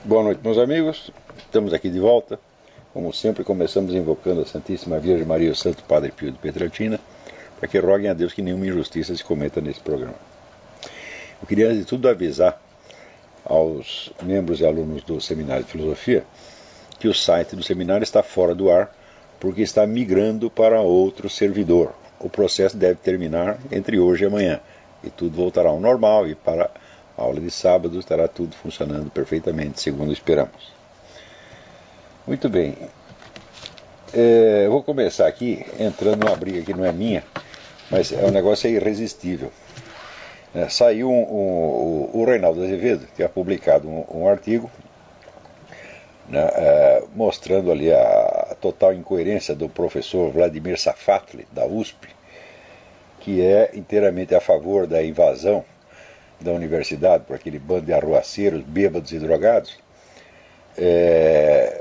Boa noite, meus amigos. Estamos aqui de volta. Como sempre, começamos invocando a Santíssima Virgem Maria e o Santo Padre Pio de Pietrelcina, para que roguem a Deus que nenhuma injustiça se cometa nesse programa. Eu queria, antes de tudo, avisar aos membros e alunos do Seminário de Filosofia que o site do seminário está fora do ar, porque está migrando para outro servidor. O processo deve terminar entre hoje e amanhã, e tudo voltará ao normal, e para a aula de sábado estará tudo funcionando perfeitamente, segundo esperamos. Muito bem. Eu vou começar aqui entrando numa briga que não é minha, mas um negócio irresistível. Saiu o Reinaldo Azevedo, que tinha publicado um artigo, né, mostrando ali a total incoerência do professor Vladimir Safatli, da USP, que é inteiramente a favor da invasão da universidade por aquele bando de arruaceiros, bêbados e drogados,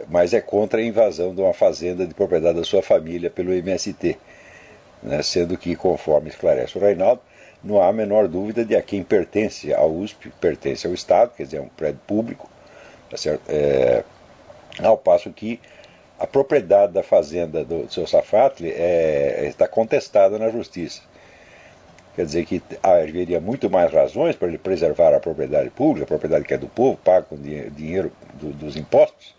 mas é contra a invasão de uma fazenda de propriedade da sua família pelo MST, né, sendo que, conforme esclarece o Reinaldo, não há a menor dúvida de a quem pertence à USP, pertence ao Estado, quer dizer, é um prédio público, tá certo? Ao passo que a propriedade da fazenda do seu Safatli está contestada na justiça. Quer dizer que haveria muito mais razões para ele preservar a propriedade pública, a propriedade que é do povo, paga com dinheiro dos impostos,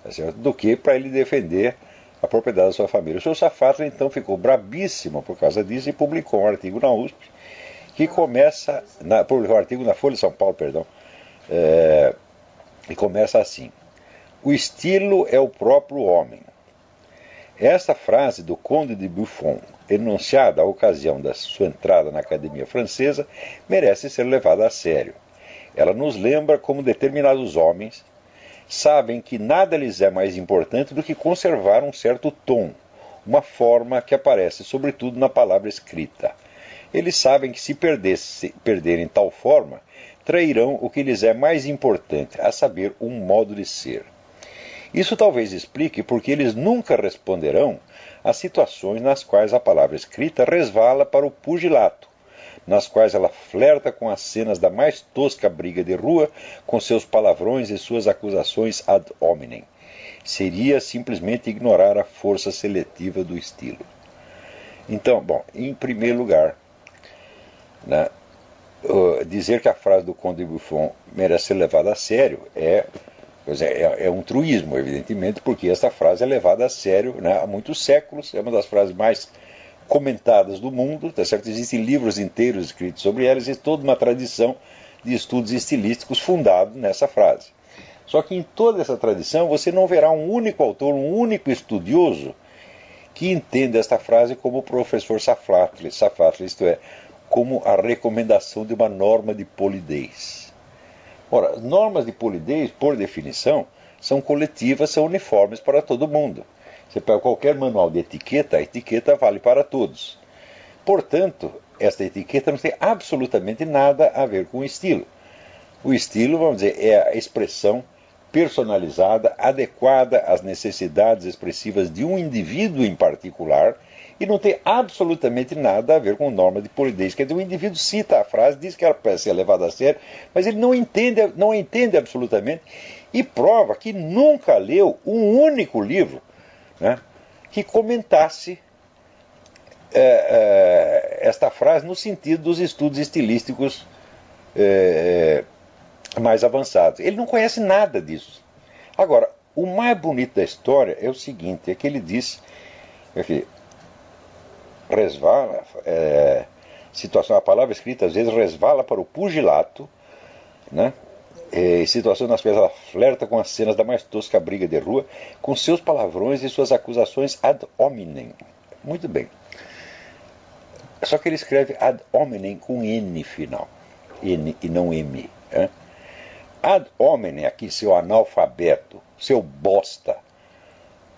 tá certo? Do que para ele defender a propriedade da sua família. O seu Safatli, então, ficou brabíssimo por causa disso e publicou um artigo na USP, que começa, publicou um artigo na Folha de São Paulo, perdão, e começa assim: o estilo é o próprio homem. Esta frase do Conde de Buffon, enunciada à ocasião da sua entrada na Academia Francesa, merece ser levada a sério. Ela nos lembra como determinados homens sabem que nada lhes é mais importante do que conservar um certo tom, uma forma que aparece sobretudo na palavra escrita. Eles sabem que se perderem tal forma, trairão o que lhes é mais importante, a saber, um modo de ser. Isso talvez explique porque eles nunca responderão às situações nas quais a palavra escrita resvala para o pugilato, nas quais ela flerta com as cenas da mais tosca briga de rua, com seus palavrões e suas acusações ad hominem. Seria simplesmente ignorar a força seletiva do estilo. Então, bom, em primeiro lugar, né, dizer que a frase do Conde de Buffon merece ser levada a sério é um truísmo, evidentemente, porque essa frase é levada a sério, né, há muitos séculos, é uma das frases mais comentadas do mundo, tá certo? Existem livros inteiros escritos sobre elas e toda uma tradição de estudos estilísticos fundado nessa frase. Só que em toda essa tradição você não verá um único autor, um único estudioso que entenda esta frase como o professor Safatli, isto é, como a recomendação de uma norma de polidez. Ora, normas de polidez, por definição, são coletivas, são uniformes para todo mundo. Você pega qualquer manual de etiqueta, a etiqueta vale para todos. Portanto, esta etiqueta não tem absolutamente nada a ver com o estilo. O estilo, vamos dizer, é a expressão personalizada, adequada às necessidades expressivas de um indivíduo em particular, e não tem absolutamente nada a ver com norma de polidez. Quer dizer, o indivíduo cita a frase, diz que ela parece ser levada a sério, mas ele não entende absolutamente, e prova que nunca leu um único livro, né, que comentasse esta frase no sentido dos estudos estilísticos mais avançados. Ele não conhece nada disso. Agora, o mais bonito da história é o seguinte, é que ele diz que resvala, situação, a palavra escrita às vezes resvala para o pugilato, né, situações nas quais ela flerta com as cenas da mais tosca briga de rua, com seus palavrões e suas acusações ad hominem. Muito bem. Só que ele escreve ad hominem com N final. N e não M. Ad hominem, aqui, seu analfabeto, seu bosta.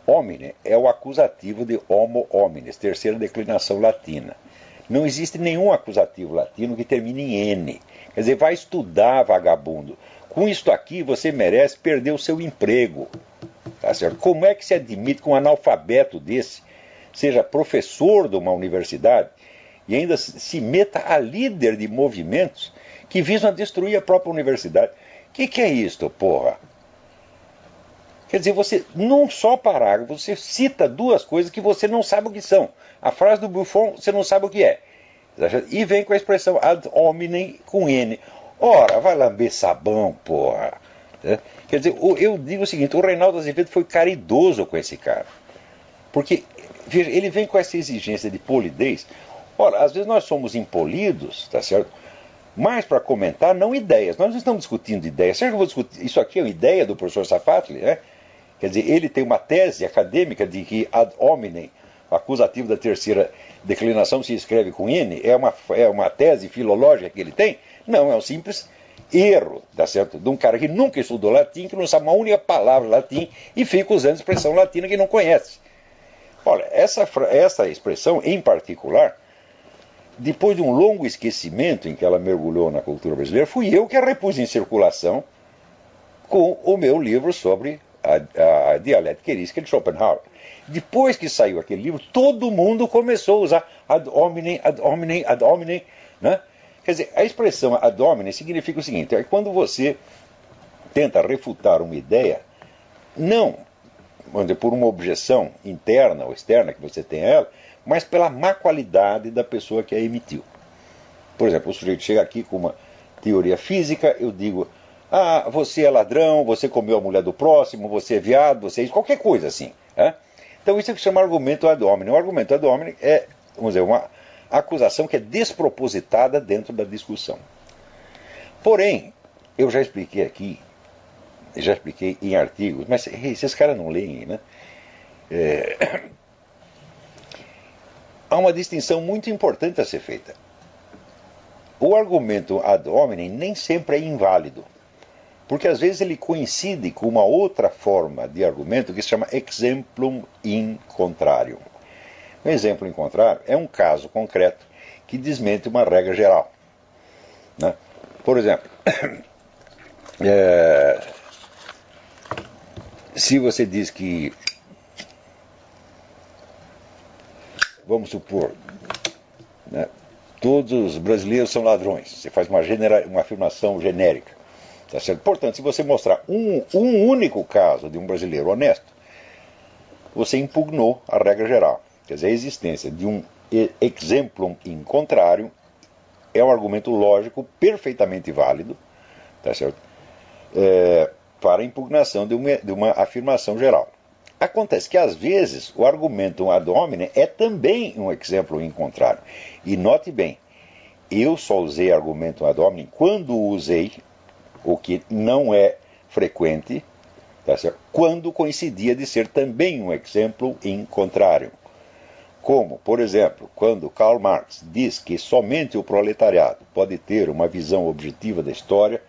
Homine é o acusativo de homo homines, terceira declinação latina. Não existe nenhum acusativo latino que termine em N. Quer dizer, vai estudar, vagabundo. Com isto aqui, você merece perder o seu emprego. Tá certo? Como é que se admite que um analfabeto desse seja professor de uma universidade e ainda se meta a líder de movimentos que visam destruir a própria universidade? O que é isto, porra? Quer dizer, você, num só parágrafo, você cita duas coisas que você não sabe o que são. A frase do Buffon, você não sabe o que é. E vem com a expressão ad hominem com N. Ora, vai lamber sabão, porra. Quer dizer, eu digo o seguinte, o Reinaldo Azevedo foi caridoso com esse cara. Porque, veja, ele vem com essa exigência de polidez. Ora, às vezes nós somos impolidos, tá certo? Mas para comentar, não ideias. Nós não estamos discutindo ideias. Será que eu vou discutir? Isso aqui é uma ideia do professor Safatli, né? Quer dizer, ele tem uma tese acadêmica de que ad hominem, acusativo da terceira declinação, se escreve com N, é uma tese filológica que ele tem? Não, é um simples erro, tá certo? De um cara que nunca estudou latim, que não sabe uma única palavra latim e fica usando expressão latina que não conhece. Olha, essa expressão em particular, depois de um longo esquecimento em que ela mergulhou na cultura brasileira, fui eu que a repus em circulação com o meu livro sobre a dialética erística de Schopenhauer. Depois que saiu aquele livro, todo mundo começou a usar ad hominem, ad hominem, ad hominem, né? Quer dizer, a expressão ad hominem significa o seguinte, é quando você tenta refutar uma ideia, não, vamos dizer, por uma objeção interna ou externa que você tem a ela, mas pela má qualidade da pessoa que a emitiu. Por exemplo, o sujeito chega aqui com uma teoria física, eu digo, você é ladrão, você comeu a mulher do próximo, você é viado, você é isso, qualquer coisa assim. Então isso é o que se chama argumento ad hominem. O argumento ad hominem é, vamos dizer, uma acusação que é despropositada dentro da discussão. Porém, eu já expliquei aqui, já expliquei em artigos, mas esses caras não leem, né? Há uma distinção muito importante a ser feita. O argumento ad hominem nem sempre é inválido, porque às vezes ele coincide com uma outra forma de argumento que se chama exemplum in contrarium. Um exemplo in contrarium é um caso concreto que desmente uma regra geral, né? Por exemplo, se você diz que, vamos supor, né, todos os brasileiros são ladrões, você faz uma afirmação genérica. Tá certo? Portanto, se você mostrar um único caso de um brasileiro honesto, você impugnou a regra geral. Quer dizer, a existência de um exemplum in contrarium é um argumento lógico perfeitamente válido, tá certo? Para a impugnação de uma afirmação geral. Acontece que, às vezes, o argumento ad hominem é também um exemplo in contrarium. E note bem, eu só usei argumento ad hominem quando usei, o que não é frequente, tá certo? Quando coincidia de ser também um exemplo in contrarium. Como, por exemplo, quando Karl Marx diz que somente o proletariado pode ter uma visão objetiva da história,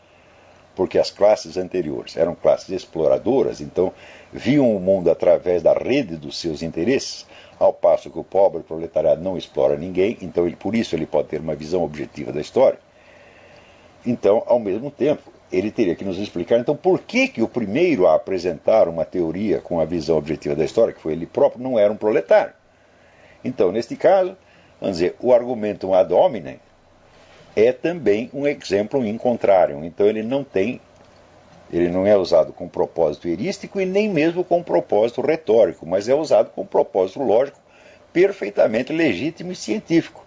porque as classes anteriores eram classes exploradoras, então viam o mundo através da rede dos seus interesses, ao passo que o pobre proletariado não explora ninguém, então por isso ele pode ter uma visão objetiva da história. Então, ao mesmo tempo, ele teria que nos explicar, então, por que o primeiro a apresentar uma teoria com a visão objetiva da história, que foi ele próprio, não era um proletário. Então, neste caso, vamos dizer, o argumento ad hominem é também um exemplo in contrarium. Então, ele não é usado com propósito erístico e nem mesmo com propósito retórico, mas é usado com propósito lógico perfeitamente legítimo e científico.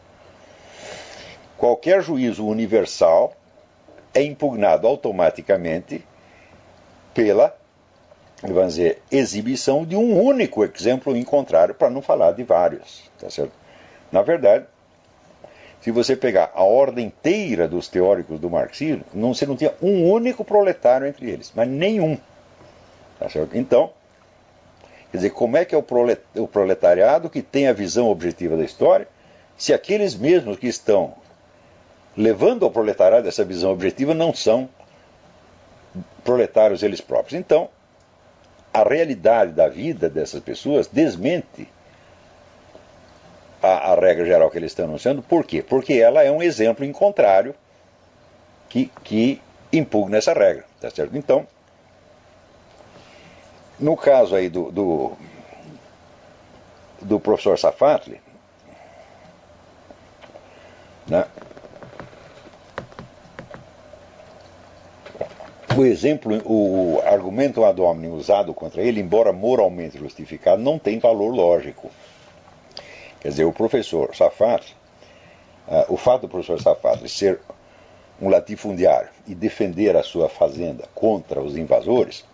Qualquer juízo universal é impugnado automaticamente pela, vamos dizer, exibição de um único exemplo in contrarium, para não falar de vários, tá certo? Na verdade, se você pegar a ordem inteira dos teóricos do marxismo, você não tinha um único proletário entre eles, mas nenhum. Tá certo? Então, quer dizer, como é que é o proletariado que tem a visão objetiva da história, se aqueles mesmos que estão levando ao proletariado essa visão objetiva não são proletários eles próprios? Então, a realidade da vida dessas pessoas desmente a regra geral que eles estão anunciando. Por quê? Porque ela é um exemplo em contrário que impugna essa regra. Tá certo? Então, no caso aí do professor Safatli, né, o argumento ad hominem usado contra ele, embora moralmente justificado, não tem valor lógico. Quer dizer, o professor Safatli, o fato do professor Safatli ser um latifundiário e defender a sua fazenda contra os invasores,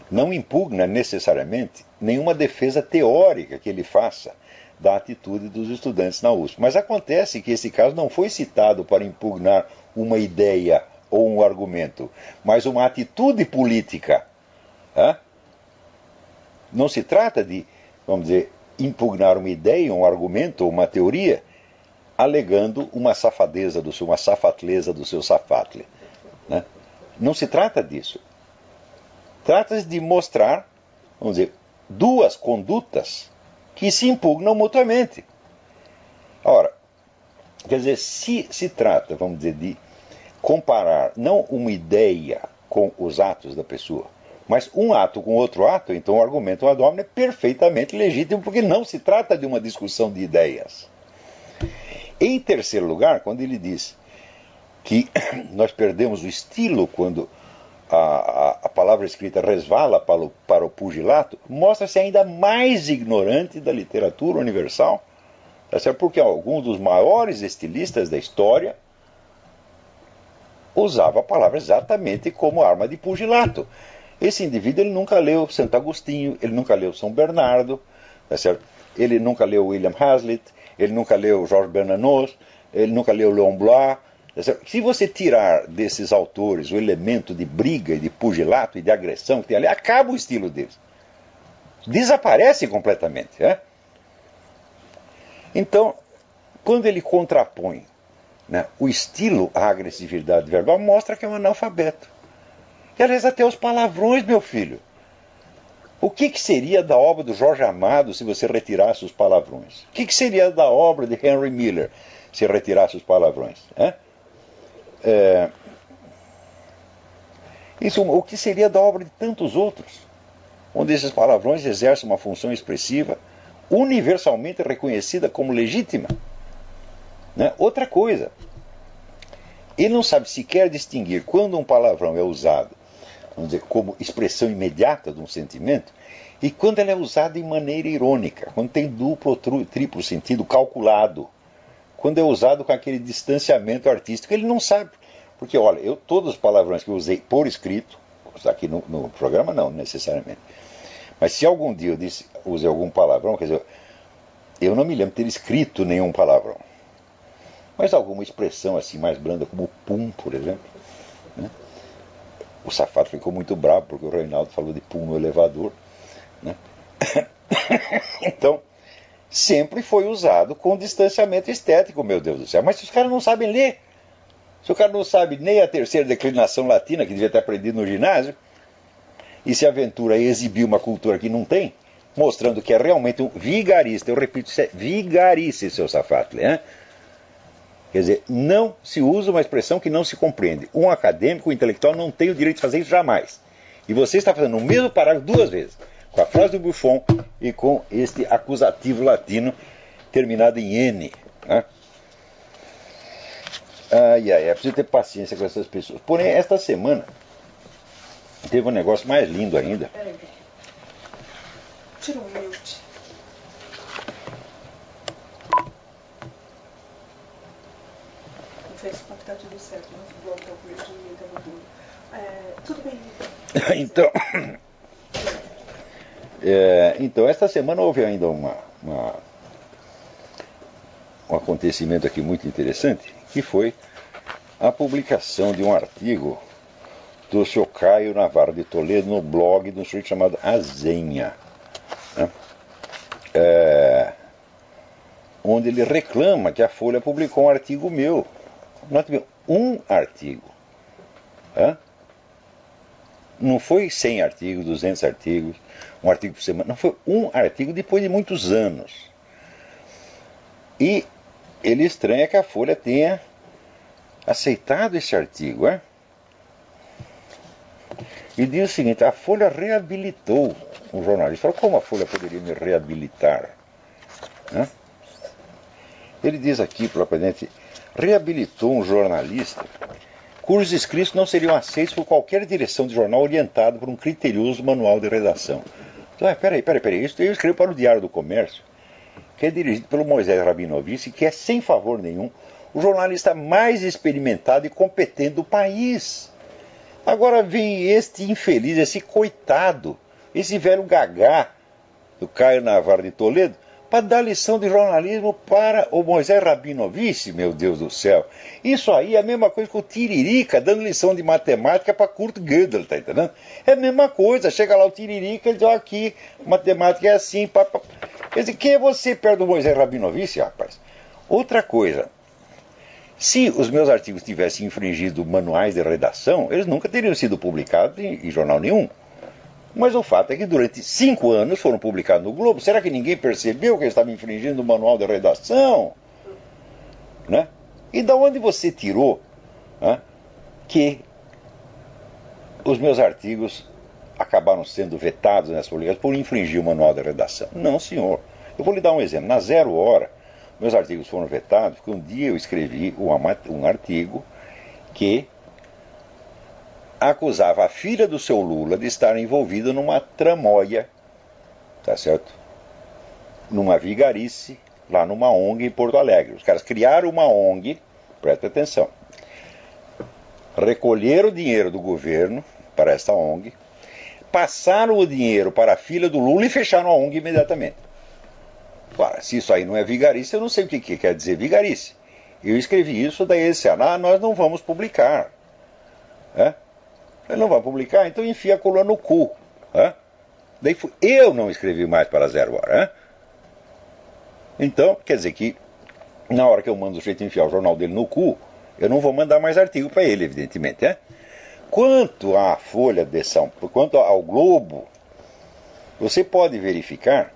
não impugna necessariamente nenhuma defesa teórica que ele faça da atitude dos estudantes na USP. Mas acontece que esse caso não foi citado para impugnar uma ideia ou um argumento, mas uma atitude política. Não se trata de, vamos dizer, impugnar uma ideia, um argumento ou uma teoria, alegando uma safadeza uma safatleza do seu Safatli. Né? Não se trata disso. Trata-se de mostrar, vamos dizer, duas condutas que se impugnam mutuamente. Ora, quer dizer, se trata, vamos dizer, de comparar não uma ideia com os atos da pessoa, mas um ato com outro ato, então o argumento ad hominem é perfeitamente legítimo, porque não se trata de uma discussão de ideias. Em terceiro lugar, quando ele diz que nós perdemos o estilo quando a palavra escrita resvala para o pugilato, mostra-se ainda mais ignorante da literatura universal, tá certo? Porque alguns dos maiores estilistas da história usava a palavra exatamente como arma de pugilato. Esse indivíduo ele nunca leu Santo Agostinho, ele nunca leu São Bernardo, tá certo? Ele nunca leu William Hazlitt, ele nunca leu Georges Bernanos, ele nunca leu Leon Blois. Tá certo? Se você tirar desses autores o elemento de briga e de pugilato e de agressão que tem ali, acaba o estilo deles. Desaparece completamente. Então, quando ele contrapõe, né, o estilo à agressividade verbal, mostra que é um analfabeto. E às vezes até os palavrões, meu filho. O que seria da obra do Jorge Amado se você retirasse os palavrões? O que seria da obra de Henry Miller se retirasse os palavrões? O que seria da obra de tantos outros, onde esses palavrões exercem uma função expressiva universalmente reconhecida como legítima? Né? Outra coisa, ele não sabe sequer distinguir quando um palavrão é usado, vamos dizer, como expressão imediata de um sentimento, e quando ele é usado de maneira irônica, quando tem duplo ou triplo sentido calculado, quando é usado com aquele distanciamento artístico. Ele não sabe. Porque, olha, todos os palavrões que eu usei por escrito, aqui no programa não necessariamente, mas se algum dia eu usei algum palavrão, quer dizer, eu não me lembro de ter escrito nenhum palavrão. Mas alguma expressão assim mais branda, como pum, por exemplo. Né? O Safado ficou muito bravo, porque o Reinaldo falou de pum no elevador. Né? Então, sempre foi usado com distanciamento estético, meu Deus do céu. Mas se os caras não sabem ler, se o cara não sabe nem a terceira declinação latina, que devia ter aprendido no ginásio, e se aventura a exibir uma cultura que não tem, mostrando que é realmente um vigarista, eu repito, isso é vigarice, seu Safatli, hein? Quer dizer, não se usa uma expressão que não se compreende. Um acadêmico, um intelectual, não tem o direito de fazer isso jamais. E você está fazendo o mesmo parágrafo duas vezes, com a frase do Buffon e com este acusativo latino terminado em N. Né? É preciso ter paciência com essas pessoas. Porém, esta semana teve um negócio mais lindo ainda. Peraí. Tira um mute. Não fez com que tá tudo certo. Não volta ao curso de tá tudo bem. Então, esta semana houve ainda um acontecimento aqui muito interessante, que foi a publicação de um artigo do Sr. Caio Navarro de Toledo no blog de um sujeito chamado Azenha, né? Onde ele reclama que a Folha publicou um artigo meu. Um artigo. Não foi 100 artigos, 200 artigos, um artigo por semana. Não, foi um artigo depois de muitos anos. E ele estranha que a Folha tenha aceitado esse artigo. E diz o seguinte: a Folha reabilitou um jornalista. Falou, como a Folha poderia me reabilitar? Ele diz aqui, propriamente, reabilitou um jornalista cujos escritos não seriam aceitos por qualquer direção de jornal orientado por um criterioso manual de redação. Então, peraí, isso eu escrevo para o Diário do Comércio, que é dirigido pelo Moisés Rabinovich, que é, sem favor nenhum, o jornalista mais experimentado e competente do país. Agora vem este infeliz, esse coitado, esse velho gagá do Caio Navarro de Toledo, para dar lição de jornalismo para o Moisés Rabinovich, meu Deus do céu. Isso aí é a mesma coisa que o Tiririca dando lição de matemática para Kurt Gödel, tá entendendo? É a mesma coisa, chega lá o Tiririca e diz, aqui, matemática é assim, Quer dizer, quem é você perto do Moisés Rabinovich, rapaz? Outra coisa, se os meus artigos tivessem infringido manuais de redação, eles nunca teriam sido publicados em jornal nenhum. Mas o fato é que durante 5 anos foram publicados no Globo. Será que ninguém percebeu que eles estavam infringindo o manual de redação? Né? E da onde você tirou que os meus artigos acabaram sendo vetados nessa publicação por infringir o manual de redação? Não, senhor. Eu vou lhe dar um exemplo. Na 0 Hora, meus artigos foram vetados porque um dia eu escrevi um artigo que acusava a filha do seu Lula de estar envolvida numa tramóia, tá certo? Numa vigarice, lá numa ONG em Porto Alegre. Os caras criaram uma ONG, presta atenção, recolheram o dinheiro do governo para esta ONG, passaram o dinheiro para a filha do Lula e fecharam a ONG imediatamente. Claro, se isso aí não é vigarice, eu não sei o que quer dizer vigarice. Eu escrevi isso, daí eles disseram, nós não vamos publicar. Ele não vai publicar, então enfia a coluna no cu. Daí eu não escrevi mais para 0 Hora. Então, quer dizer que na hora que eu mando o sujeito enfiar o jornal dele no cu, eu não vou mandar mais artigo para ele, evidentemente. Quanto à Folha de São Paulo, quanto ao Globo, você pode verificar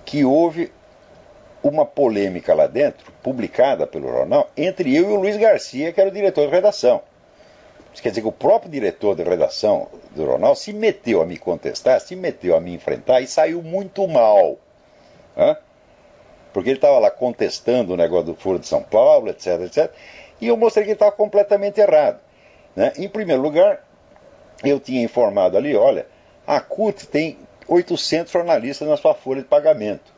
que houve uma polêmica lá dentro, publicada pelo jornal, entre eu e o Luiz Garcia, que era o diretor de redação. Isso quer dizer que o próprio diretor de redação do jornal se meteu a me contestar, se meteu a me enfrentar e saiu muito mal. Porque ele estava lá contestando o negócio do Foro de São Paulo, etc, etc. E eu mostrei que ele estava completamente errado. Em primeiro lugar, eu tinha informado ali, olha, a CUT tem 800 jornalistas na sua folha de pagamento.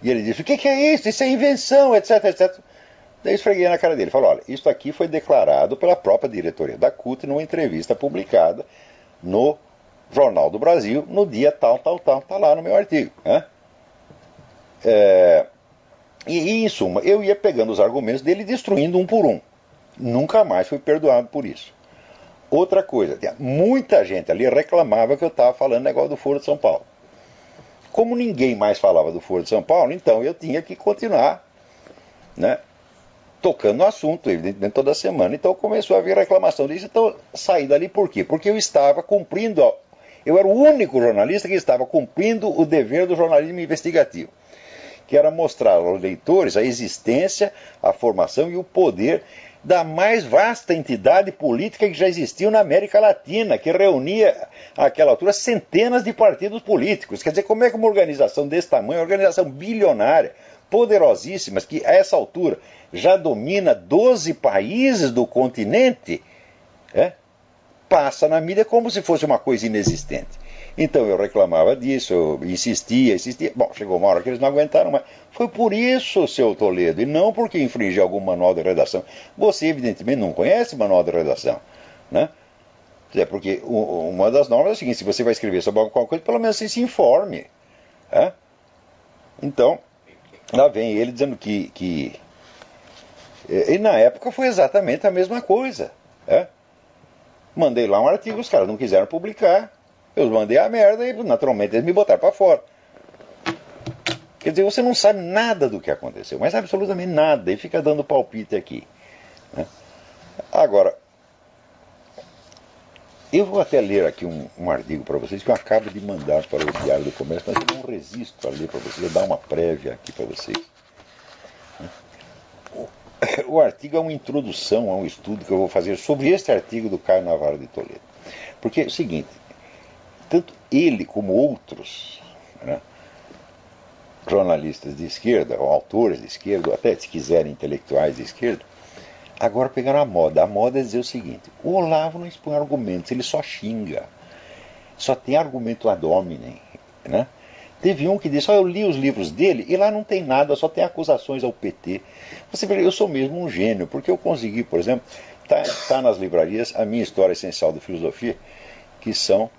E ele disse, o que é isso? Isso é invenção, etc, etc. Daí eu esfreguei na cara dele, falou, olha, isso aqui foi declarado pela própria diretoria da CUT numa entrevista publicada no Jornal do Brasil, no dia tal, tá lá no meu artigo. E em suma, eu ia pegando os argumentos dele e destruindo um por um. Nunca mais fui perdoado por isso. Outra coisa, muita gente ali reclamava que eu estava falando negócio do Foro de São Paulo. Como ninguém mais falava do Foro de São Paulo, então eu tinha que continuar, tocando no assunto, evidentemente, toda semana. Então começou a haver reclamação disso. Então saí dali por quê? Porque eu estava cumprindo, eu era o único jornalista que estava cumprindo o dever do jornalismo investigativo, que era mostrar aos leitores a existência, a formação e o poder da mais vasta entidade política que já existiu na América Latina, que reunia, àquela altura, centenas de partidos políticos. Quer dizer, como é que uma organização desse tamanho, uma organização bilionária, poderosíssima, que a essa altura já domina 12 países do continente, passa na mídia como se fosse uma coisa inexistente. Então eu reclamava disso, eu insistia. Bom, chegou uma hora que eles não aguentaram mais. Foi por isso, seu Toledo, e não porque infringiu algum manual de redação. Você, evidentemente, não conhece manual de redação, porque uma das normas é a seguinte, se você vai escrever sobre alguma coisa, pelo menos você se informe. Então, lá vem ele dizendo que e na época foi exatamente a mesma coisa. Mandei lá um artigo, os caras não quiseram publicar, eu mandei a merda e naturalmente eles me botaram para fora. Quer dizer, você não sabe nada do que aconteceu, mas absolutamente nada, e fica dando palpite aqui. Agora, eu vou até ler aqui um artigo para vocês que eu acabo de mandar para o Diário do Comércio, mas eu não resisto a ler para vocês, vou dar uma prévia aqui para vocês. O artigo é uma introdução a um estudo que eu vou fazer sobre este artigo do Caio Navarro de Toledo. Porque é o seguinte, tanto ele como outros jornalistas de esquerda, ou autores de esquerda, ou até, se quiserem, intelectuais de esquerda, agora pegaram a moda. A moda é dizer o seguinte: o Olavo não expõe argumentos, ele só xinga. Só tem argumento ad hominem. Teve um que disse: eu li os livros dele e lá não tem nada, só tem acusações ao PT. Você vê, eu sou mesmo um gênio, porque eu consegui, por exemplo, tá nas livrarias a minha história essencial de filosofia, que são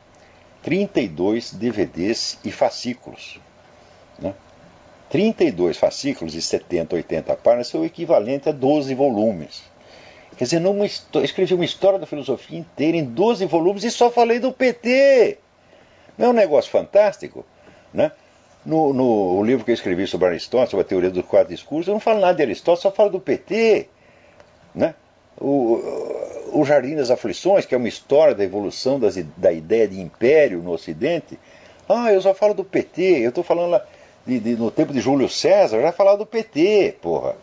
32 DVDs e fascículos. 32 fascículos de 70, 80 páginas são o equivalente a 12 volumes. Quer dizer, eu escrevi uma história da filosofia inteira em 12 volumes e só falei do PT. Não é um negócio fantástico? No livro que eu escrevi sobre Aristóteles, sobre a teoria dos 4 discursos, eu não falo nada de Aristóteles, só falo do PT. O Jardim das Aflições, que é uma história da evolução da ideia de império no Ocidente, eu só falo do PT, eu estou falando lá no tempo de Júlio César, eu já falava do PT, porra.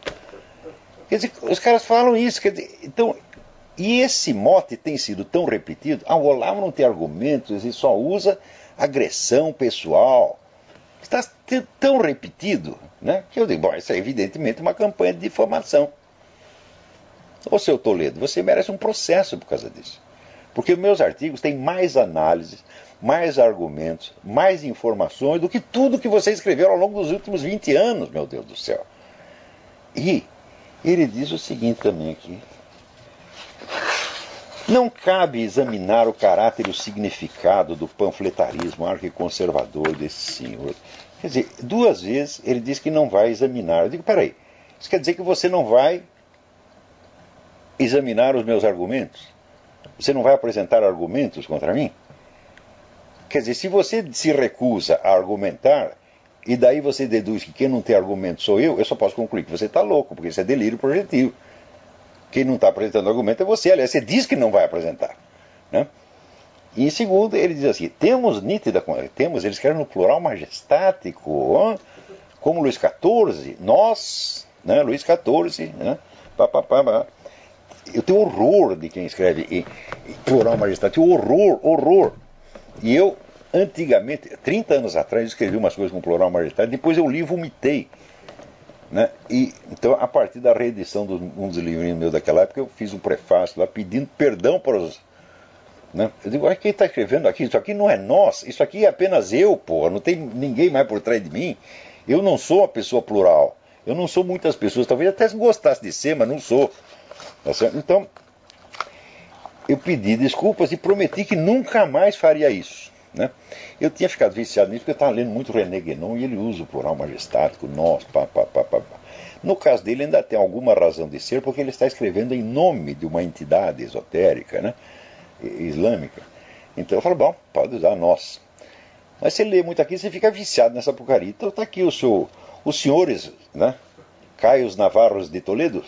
Quer dizer, os caras falam isso, quer dizer, então, e esse mote tem sido tão repetido, o Olavo não tem argumentos, ele só usa agressão pessoal. Está tão repetido, que eu digo, bom, isso é evidentemente uma campanha de difamação. Ô seu Toledo, você merece um processo por causa disso. Porque meus artigos têm mais análises, mais argumentos, mais informações do que tudo que você escreveu ao longo dos últimos 20 anos, meu Deus do céu. E ele diz o seguinte também aqui: não cabe examinar o caráter e o significado do panfletarismo arquiconservador desse senhor. Quer dizer, 2 vezes ele diz que não vai examinar. Eu digo, peraí, isso quer dizer que você não vai examinar os meus argumentos? Você não vai apresentar argumentos contra mim? Quer dizer, se você se recusa a argumentar, e daí você deduz que quem não tem argumento sou eu só posso concluir que você está louco, porque isso é delírio projetivo. Quem não está apresentando argumento é você. Aliás, você diz que não vai apresentar. E em segundo, ele diz assim: ele escreve no plural majestático, como Luís XIV, nós, Luís XIV, Eu tenho horror de quem escreve em plural majestático, horror. E eu, antigamente, 30 anos atrás, escrevi umas coisas com plural majestático, depois eu li e vomitei. E, então, a partir da reedição de um dos livrinhos meus daquela época, eu fiz um prefácio lá pedindo perdão para os... Eu digo, quem está escrevendo aqui? Isso aqui não é nós, isso aqui é apenas eu, porra, não tem ninguém mais por trás de mim. Eu não sou uma pessoa plural, eu não sou muitas pessoas, talvez até gostasse de ser, mas não sou. Tá certo? Então, eu pedi desculpas e prometi que nunca mais faria isso. Eu tinha ficado viciado nisso porque eu estava lendo muito René Guénon e ele usa o plural majestático, nós, No caso dele ainda tem alguma razão de ser, porque ele está escrevendo em nome de uma entidade esotérica, islâmica. Então eu falo, bom, pode usar nós. Mas se lê muito aqui, você fica viciado nessa porcaria. Então está aqui os senhores, Caios Navarros de Toledo,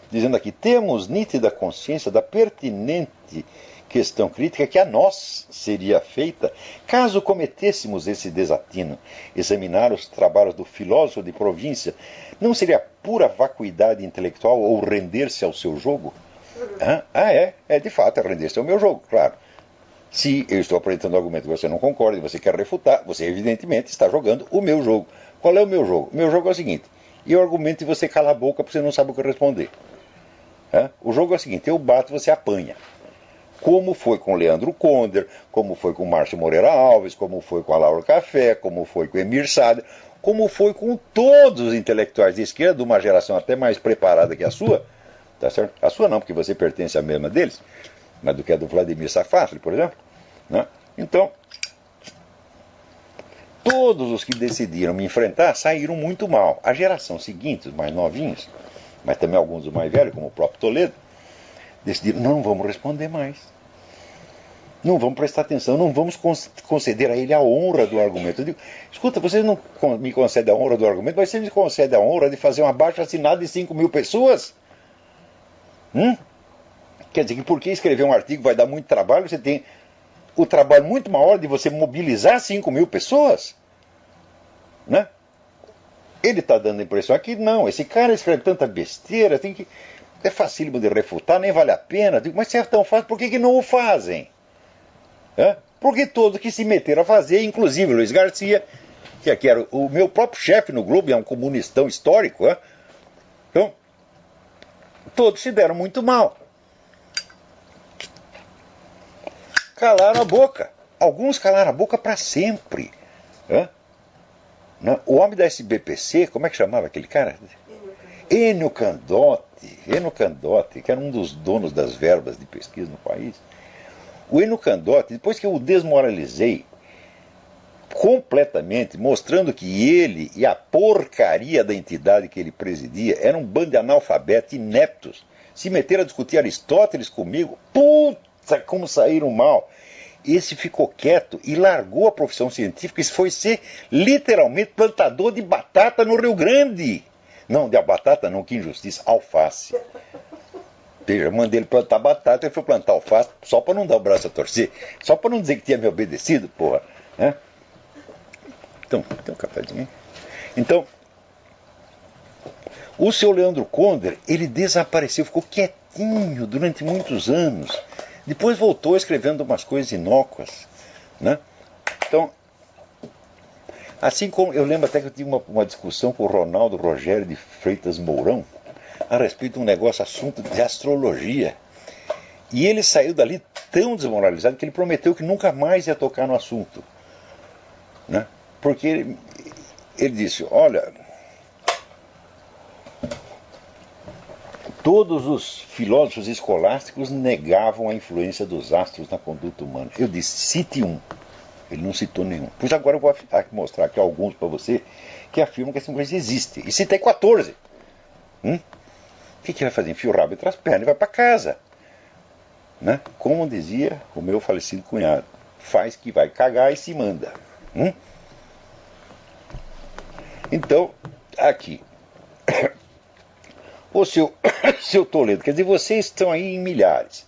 dizendo aqui: temos nítida consciência da pertinente questão crítica que a nós seria feita caso cometêssemos esse desatino. Examinar os trabalhos do filósofo de província não seria pura vacuidade intelectual ou render-se ao seu jogo? De fato, é render-se ao meu jogo, claro. Se eu estou apresentando um argumento que você não concorda e você quer refutar, você evidentemente está jogando o meu jogo. Qual é o meu jogo? O meu jogo é o seguinte: eu argumento e você cala a boca porque você não sabe o que responder. O jogo é o seguinte: eu bato e você apanha. Como foi com Leandro Conder, como foi com Márcio Moreira Alves, como foi com a Laura Café, como foi com Emir Sader, como foi com todos os intelectuais de esquerda, de uma geração até mais preparada que a sua, tá certo? A sua não, porque você pertence à mesma deles, mas do que a do Vladimir Safatli, por exemplo. Então, todos os que decidiram me enfrentar saíram muito mal. A geração seguinte, os mais novinhos, mas também alguns dos mais velhos, como o próprio Toledo, decidiram, não vamos responder mais. Não vamos prestar atenção, não vamos conceder a ele a honra do argumento. Eu digo, escuta, vocês não me concedem a honra do argumento, mas vocês me concedem a honra de fazer um abaixo-assinado de 5.000 pessoas? Quer dizer que porque escrever um artigo vai dar muito trabalho, você tem o trabalho muito maior de você mobilizar 5.000 pessoas? Né? Ele está dando a impressão aqui, não, esse cara escreve tanta besteira, é facílimo de refutar, nem vale a pena. Eu digo, mas se é tão fácil, por que não o fazem? Porque todos que se meteram a fazer, inclusive Luiz Garcia, que aqui era o meu próprio chefe no Globo, é um comunistão histórico, então, todos se deram muito mal. Calaram a boca. Alguns calaram a boca para sempre. O homem da SBPC, como é que chamava aquele cara? Enio Candotti, que era um dos donos das verbas de pesquisa no país. O Enio Candotti, depois que eu o desmoralizei completamente, mostrando que ele e a porcaria da entidade que ele presidia eram um bando de analfabetos ineptos, se meteram a discutir Aristóteles comigo, puta, como saíram mal. Esse ficou quieto e largou a profissão científica e foi ser literalmente plantador de batata no Rio Grande. Não, de batata não, que injustiça, alface. Veja, mandei ele plantar batata, ele foi plantar alface só para não dar o braço a torcer, só para não dizer que tinha me obedecido, porra. Então, tem um cafezinho. Então, o seu Leandro Conder, ele desapareceu, ficou quietinho durante muitos anos. Depois voltou escrevendo umas coisas inócuas. Então, assim como eu lembro até que eu tive uma discussão com o Ronaldo Rogério de Freitas Mourão a respeito de um assunto de astrologia. E ele saiu dali tão desmoralizado que ele prometeu que nunca mais ia tocar no assunto. Porque ele disse, olha, todos os filósofos escolásticos negavam a influência dos astros na conduta humana. Eu disse, cite um. Ele não citou nenhum. Pois agora eu vou mostrar aqui alguns para você que afirmam que essa influência existe. E citei 14. O que vai fazer? Enfia o rabo entre as pernas e vai para casa. Como dizia o meu falecido cunhado, faz que vai cagar e se manda. Então, aqui, o seu Toledo, quer dizer, vocês estão aí em milhares.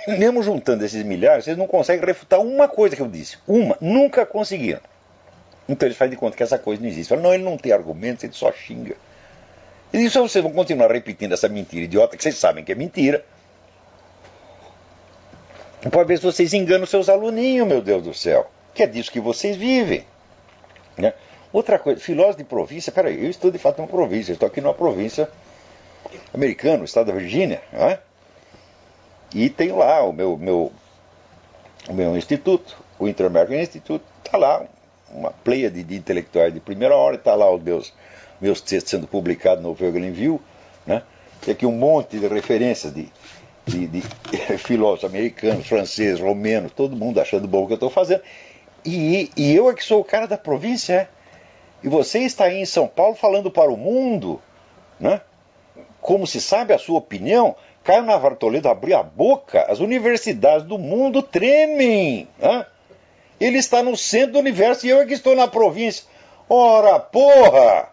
Mesmo juntando esses milhares, vocês não conseguem refutar uma coisa que eu disse. Nunca conseguiram. Então eles fazem de conta que essa coisa não existe. Falam, não, ele não tem argumentos, ele só xinga. E isso vocês vão continuar repetindo essa mentira idiota, que vocês sabem que é mentira. Pode ver se vocês enganam seus aluninhos, meu Deus do céu. Que é disso que vocês vivem. Outra coisa, filósofo de província, peraí, eu estou de fato numa província, eu estou aqui numa província americana, no estado da Virgínia, e tenho lá o meu instituto, o Inter-American Institute, está lá, uma pleia de intelectuais de primeira hora, está lá os meus textos sendo publicados no Vogelin View, tem aqui um monte de referências de filósofos americanos, franceses, romenos, todo mundo achando bom o que eu estou fazendo, e eu é que sou o cara da província, E você está aí em São Paulo falando para o mundo, como se sabe a sua opinião. Caio Navarro Toledo abriu a boca, as universidades do mundo tremem. Ele está no centro do universo e eu é que estou na província. Ora, porra!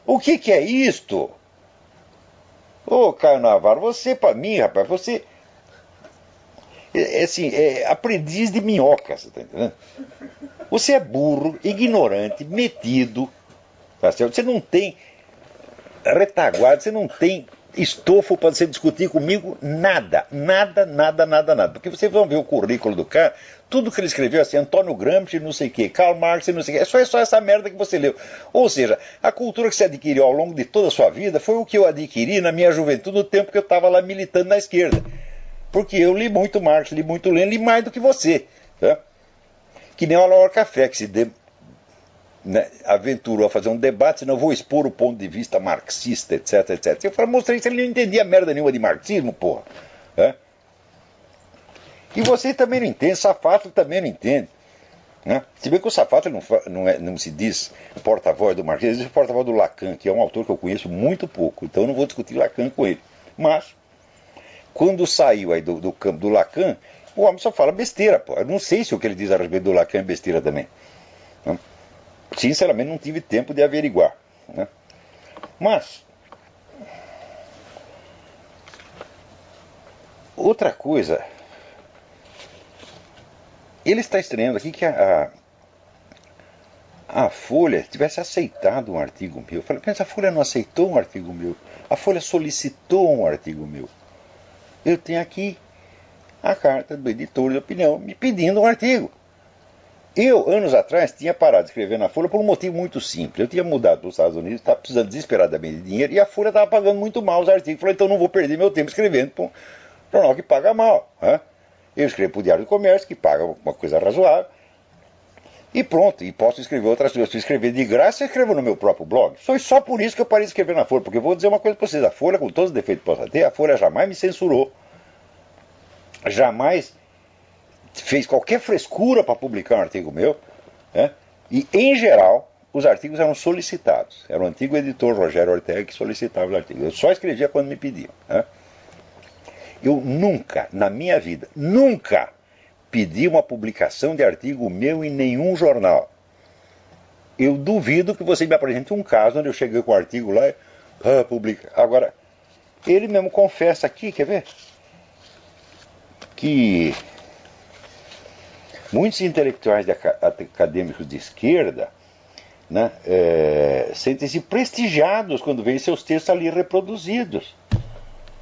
O que é isto? Ô, Caio Navarro, você, para mim, rapaz, você é aprendiz de minhoca, você está entendendo? Você é burro, ignorante, metido, tá certo? Você não tem retaguarda, você não tem estofo para você discutir comigo nada. Porque vocês vão ver o currículo do cara, tudo que ele escreveu assim, Antônio Gramsci, não sei o que, Karl Marx, não sei o que, é só essa merda que você leu. Ou seja, a cultura que você adquiriu ao longo de toda a sua vida foi o que eu adquiri na minha juventude, no tempo que eu estava lá militando na esquerda. Porque eu li muito Marx, li muito Lenin, li mais do que você. Tá? Que nem o Alaor Café, que se aventurou a fazer um debate, senão eu vou expor o ponto de vista marxista, etc, etc. Eu mostrei que ele não entendia merda nenhuma de marxismo, porra. E você também não entende, Safato também não entende. Né? Se bem que o Safato não se diz porta-voz do Marquês, ele diz porta-voz do Lacan, que é um autor que eu conheço muito pouco, então eu não vou discutir Lacan com ele. Mas, quando saiu aí do campo do Lacan, o homem só fala besteira, pô. Eu não sei se o que ele diz a respeito do Lacan é besteira também. Né? Sinceramente, não tive tempo de averiguar. Né? Mas, outra coisa, ele está estranhando aqui que a Folha tivesse aceitado um artigo meu. Eu falei, mas a Folha não aceitou um artigo meu. A Folha solicitou um artigo meu. Eu tenho aqui a carta do editor de opinião me pedindo um artigo. Eu, anos atrás, tinha parado de escrever na Folha por um motivo muito simples. Eu tinha mudado para os Estados Unidos, estava precisando desesperadamente de dinheiro, e a Folha estava pagando muito mal os artigos. Eu falei, então não vou perder meu tempo escrevendo para um jornal que paga mal. Né? Eu escrevo para o Diário do Comércio, que paga uma coisa razoável, e pronto, e posso escrever outras coisas. Se escrever de graça, eu escrevo no meu próprio blog. Foi só por isso que eu parei de escrever na Folha, porque eu vou dizer uma coisa para vocês, a Folha, com todos os defeitos que possa ter, a Folha jamais me censurou. Jamais fez qualquer frescura para publicar um artigo meu, né? E, em geral, os artigos eram solicitados. Era o antigo editor Rogério Ortega que solicitava os artigos. Eu só escrevia quando me pediam. Né? Eu nunca, na minha vida, nunca pedi uma publicação de artigo meu em nenhum jornal. Eu duvido que você me apresente um caso onde eu cheguei com o artigo lá e publica. Agora, ele mesmo confessa aqui, quer ver? Que muitos intelectuais acadêmicos de esquerda, né, sentem-se prestigiados quando veem seus textos ali reproduzidos.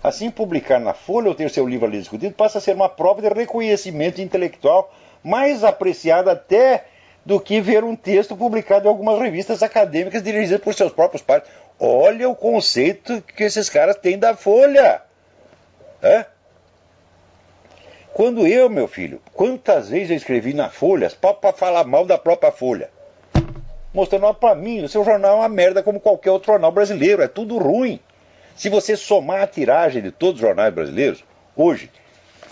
Assim, publicar na Folha ou ter seu livro ali discutido passa a ser uma prova de reconhecimento intelectual mais apreciada até do que ver um texto publicado em algumas revistas acadêmicas dirigidas por seus próprios pares. Olha o conceito que esses caras têm da Folha. É? Quando eu, meu filho, quantas vezes eu escrevi na Folha para falar mal da própria Folha? Mostrando para mim, o seu jornal é uma merda como qualquer outro jornal brasileiro, é tudo ruim. Se você somar a tiragem de todos os jornais brasileiros, hoje,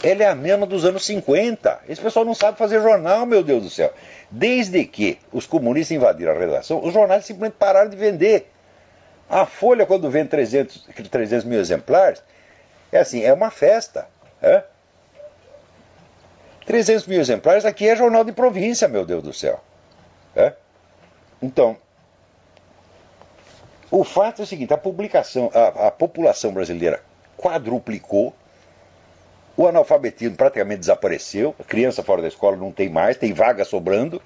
ela é a mesma dos anos 50. Esse pessoal não sabe fazer jornal, meu Deus do céu. Desde que os comunistas invadiram a redação, os jornais simplesmente pararam de vender. A Folha, quando vende 300 mil exemplares, é assim, é uma festa. 300 mil exemplares aqui é jornal de província, meu Deus do céu. Então, o fato é o seguinte, a população brasileira quadruplicou, o analfabetismo praticamente desapareceu, a criança fora da escola não tem mais, tem vaga sobrando,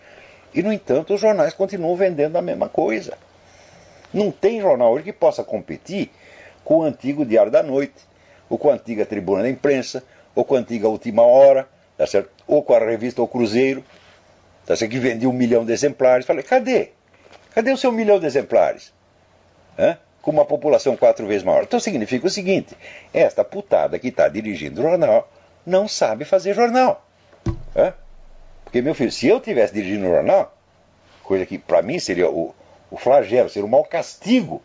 e, no entanto, os jornais continuam vendendo a mesma coisa. Não tem jornal hoje que possa competir com o antigo Diário da Noite, ou com a antiga Tribuna da Imprensa, ou com a antiga Última Hora, tá certo? Ou com a revista O Cruzeiro, tá certo? Que vendia 1 milhão de exemplares. Falei, cadê? Cadê o seu 1 milhão de exemplares? Com uma população 4 vezes maior. Então significa o seguinte, esta putada que está dirigindo o jornal não sabe fazer jornal. Porque, meu filho, se eu estivesse dirigindo o jornal, coisa que para mim seria o flagelo, seria o mau castigo,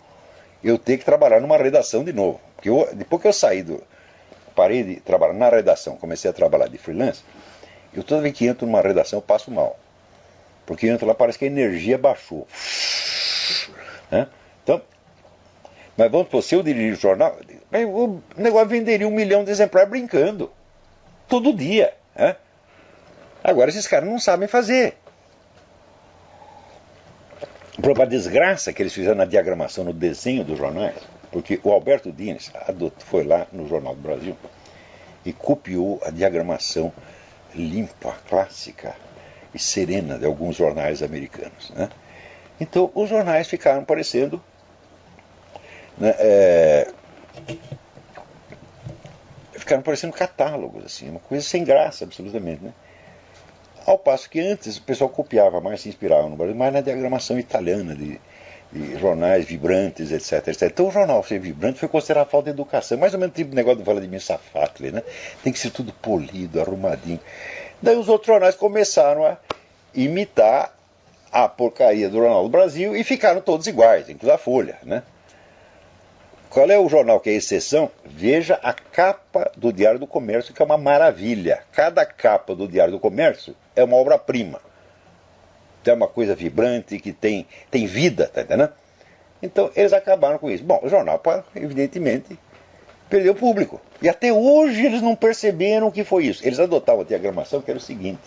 eu ter que trabalhar numa redação de novo. Porque depois que eu parei de trabalhar na redação, comecei a trabalhar de freelance, eu toda vez que entro numa redação eu passo mal. Porque entro lá, parece que a energia baixou. Então, mas vamos supor, se eu dirigir o jornal, o negócio venderia 1 milhão de exemplares brincando. Todo dia. Agora esses caras não sabem fazer. Para a desgraça que eles fizeram na diagramação, no desenho dos jornais, porque o Alberto Dines foi lá no Jornal do Brasil e copiou a diagramação limpa, clássica e serena de alguns jornais americanos. Então os jornais ficaram parecendo catálogos, assim, uma coisa sem graça, absolutamente. Ao passo que antes o pessoal copiava mais, se inspirava no Brasil, mais na diagramação italiana de jornais vibrantes, etc, etc. Então o jornal ser vibrante foi considerado falta de educação, mais ou menos tipo negócio do Vladimir Safatli, Tem que ser tudo polido, arrumadinho. Daí os outros jornais começaram a imitar a porcaria do Jornal do Brasil e ficaram todos iguais, inclusive a Folha, Qual é o jornal que é exceção? Veja a capa do Diário do Comércio, que é uma maravilha. Cada capa do Diário do Comércio é uma obra-prima. é uma coisa vibrante, que tem vida, tá entendendo? Então eles acabaram com isso. Bom, o jornal, evidentemente, perdeu público. E até hoje eles não perceberam o que foi isso. Eles adotavam a diagramação, que era o seguinte: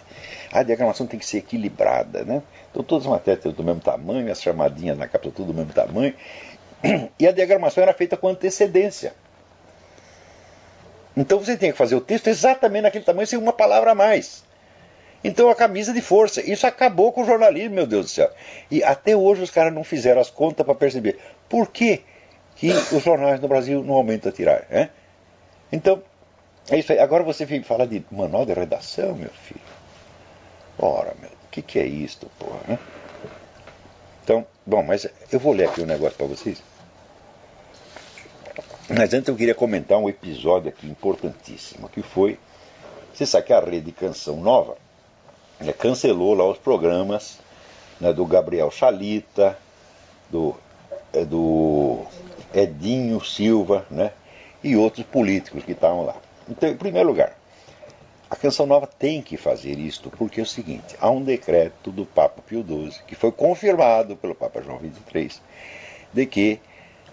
a diagramação tem que ser equilibrada, né? Então todas as matérias do mesmo tamanho, as chamadinhas na capa tudo do mesmo tamanho. E a diagramação era feita com antecedência. Então você tinha que fazer o texto exatamente naquele tamanho, sem uma palavra a mais. Então a camisa de força. Isso acabou com o jornalismo, meu Deus do céu. E até hoje os caras não fizeram as contas para perceber por que os jornais no Brasil não aumentam a tiragem, né? Então, é isso aí. Agora você vem falar de manual de redação, meu filho. Ora, meu, o que é isto, porra, né? Então, bom, mas eu vou ler aqui um negócio para vocês. Mas antes eu queria comentar um episódio aqui importantíssimo, que foi, você sabe que a Rede Canção Nova cancelou lá os programas, né, do Gabriel Chalita, do Edinho Silva, né, e outros políticos que estavam lá. Então, em primeiro lugar, a Canção Nova tem que fazer isto, porque é o seguinte: há um decreto do Papa Pio XII, que foi confirmado pelo Papa João XXIII, de que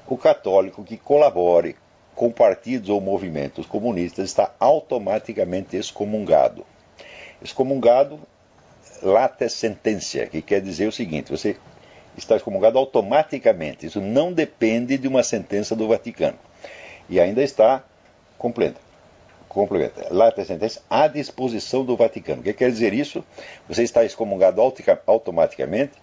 o católico que colabore com partidos ou movimentos comunistas está automaticamente excomungado. Excomungado late sententia, que quer dizer o seguinte: você está excomungado automaticamente. Isso não depende de uma sentença do Vaticano. E ainda está complementa, late sententia à disposição do Vaticano. O que quer dizer isso? Você está excomungado automaticamente,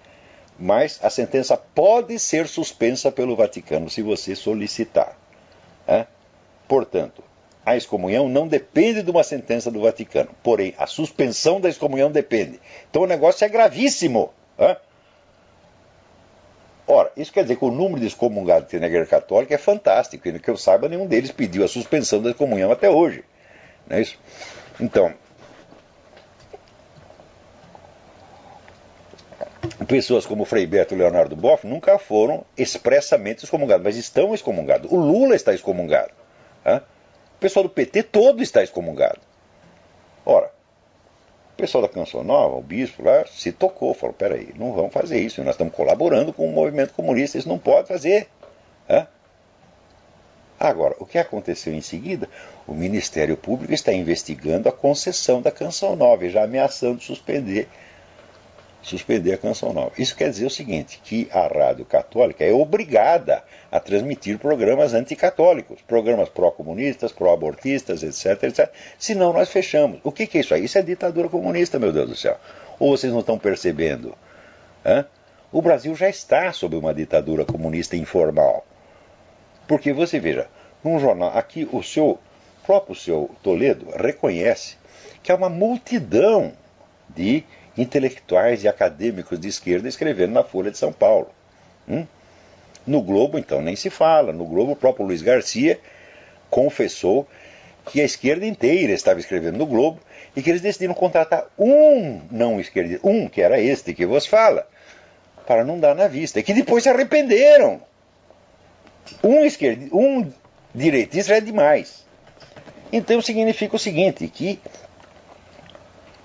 mas a sentença pode ser suspensa pelo Vaticano se você solicitar. Portanto, a excomunhão não depende de uma sentença do Vaticano, porém a suspensão da excomunhão depende. Então o negócio é gravíssimo. Ora, isso quer dizer que o número de excomungados que tem na Igreja Católica é fantástico, e que eu saiba, nenhum deles pediu a suspensão da excomunhão até hoje. Não é isso? Então, pessoas como Frei Beto e Leonardo Boff nunca foram expressamente excomungados, mas estão excomungados. O Lula está excomungado. O pessoal do PT todo está excomungado. Ora, o pessoal da Canção Nova, o bispo lá, se tocou, falou: peraí, não vamos fazer isso, nós estamos colaborando com o movimento comunista, isso não pode fazer. Agora, o que aconteceu em seguida? O Ministério Público está investigando a concessão da Canção Nova e já ameaçando suspender a Canção Nova. Isso quer dizer o seguinte: que a Rádio Católica é obrigada a transmitir programas anticatólicos, programas pró-comunistas, pró-abortistas, etc, etc. Senão nós fechamos. O que é isso aí? Isso é ditadura comunista, meu Deus do céu. Ou vocês não estão percebendo? O Brasil já está sob uma ditadura comunista informal. Porque você veja, num jornal, aqui o próprio seu Toledo reconhece que há uma multidão de intelectuais e acadêmicos de esquerda escrevendo na Folha de São Paulo. No Globo, então, nem se fala. No Globo, o próprio Luiz Garcia confessou que a esquerda inteira estava escrevendo no Globo e que eles decidiram contratar um não esquerdista, que era este que vos fala, para não dar na vista, e que depois se arrependeram. Um direitista é demais. Então significa o seguinte, que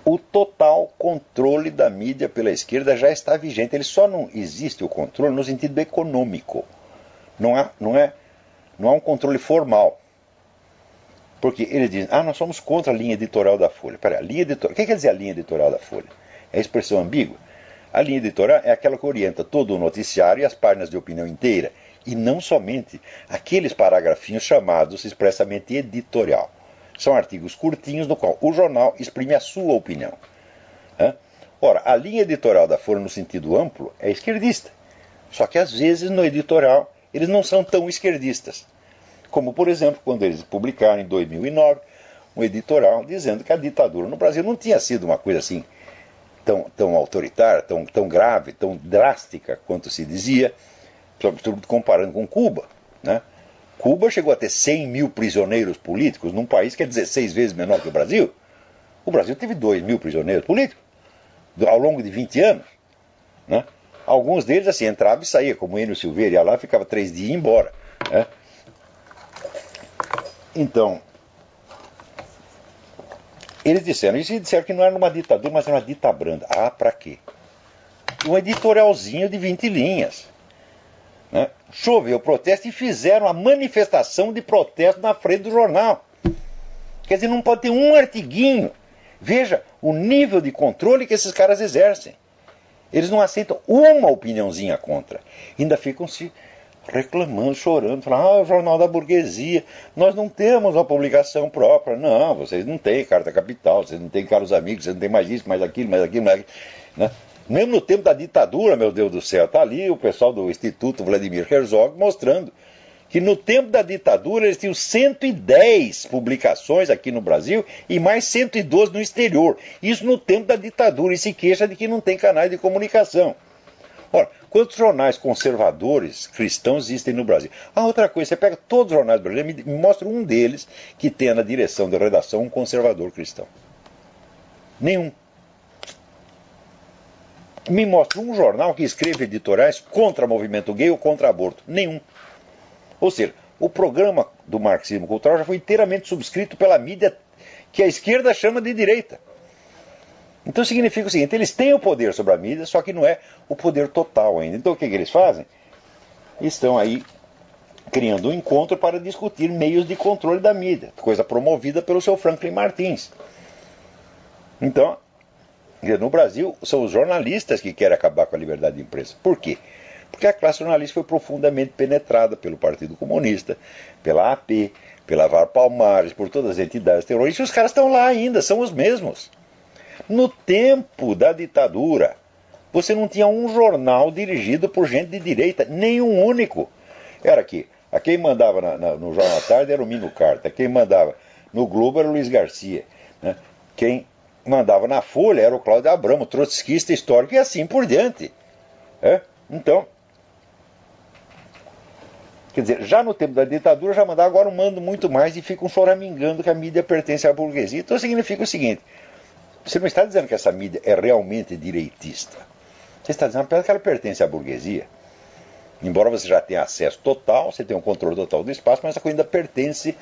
o total controle da mídia pela esquerda já está vigente. Ele só não existe o controle no sentido econômico. Não há um controle formal. Porque eles dizem: nós somos contra a linha editorial da Folha. Peraí, a linha editorial, o que quer dizer a linha editorial da Folha? É expressão ambígua? A linha editorial é aquela que orienta todo o noticiário e as páginas de opinião inteira, e não somente aqueles paragrafinhos chamados expressamente editorial. São artigos curtinhos no qual o jornal exprime a sua opinião. Ora, a linha editorial da Folha no sentido amplo é esquerdista. Só que às vezes no editorial eles não são tão esquerdistas. Como, por exemplo, quando eles publicaram em 2009 um editorial dizendo que a ditadura no Brasil não tinha sido uma coisa assim tão autoritária, tão grave, tão drástica quanto se dizia, sobretudo comparando com Cuba. Cuba chegou a ter 100 mil prisioneiros políticos num país que é 16 vezes menor que o Brasil. O Brasil teve 2 mil prisioneiros políticos ao longo de 20 anos. Alguns deles assim entravam e saíam, como Enio Silveira, ia lá, ficava 3 dias e ia embora. Então, eles disseram isso, e disseram que não era uma ditadura, mas era uma ditabranda. Para quê? um editorialzinho de 20 linhas. Né? Choveu protesto e fizeram a manifestação de protesto na frente do jornal. Quer dizer, não pode ter um artiguinho. Veja o nível de controle que esses caras exercem. Eles não aceitam uma opiniãozinha contra. Ainda ficam se reclamando, chorando, falando, o jornal da burguesia, nós não temos uma publicação própria. Não, vocês não têm Carta Capital, vocês não têm Caros Amigos, vocês não têm mais isso, mais aquilo, mais aquilo, mais aquilo. Né? Mesmo no tempo da ditadura, meu Deus do céu, está ali o pessoal do Instituto Vladimir Herzog mostrando que no tempo da ditadura eles tinham 110 publicações aqui no Brasil e mais 112 no exterior. Isso no tempo da ditadura, e se queixa de que não tem canais de comunicação. Ora, quantos jornais conservadores cristãos existem no Brasil? Outra coisa, você pega todos os jornais brasileiros, me mostra um deles que tenha na direção de redação um conservador cristão. Nenhum. Me mostra um jornal que escreve editoriais contra movimento gay ou contra aborto. Nenhum. Ou seja, o programa do marxismo cultural já foi inteiramente subscrito pela mídia que a esquerda chama de direita. Então significa o seguinte, eles têm o poder sobre a mídia, só que não é o poder total ainda. Então o que eles fazem? Estão aí criando um encontro para discutir meios de controle da mídia, coisa promovida pelo seu Franklin Martins. Então, no Brasil, são os jornalistas que querem acabar com a liberdade de imprensa. Por quê? Porque a classe jornalista foi profundamente penetrada pelo Partido Comunista, pela AP, pela VAR Palmares, por todas as entidades terroristas, e os caras estão lá ainda, são os mesmos. No tempo da ditadura, você não tinha um jornal dirigido por gente de direita, nenhum único. Era que quem mandava no Jornal da Tarde era o Mino Carta, quem mandava no Globo era o Luiz Garcia, né? Quem mandava na Folha era o Cláudio Abramo, trotskista histórico, e assim por diante. Então, quer dizer, já no tempo da ditadura já mandava, agora mando muito mais e ficam choramingando que a mídia pertence à burguesia. Então significa o seguinte, você não está dizendo que essa mídia é realmente direitista. Você está dizendo apenas que ela pertence à burguesia. Embora você já tenha acesso total, você tenha um controle total do espaço, mas essa coisa ainda pertence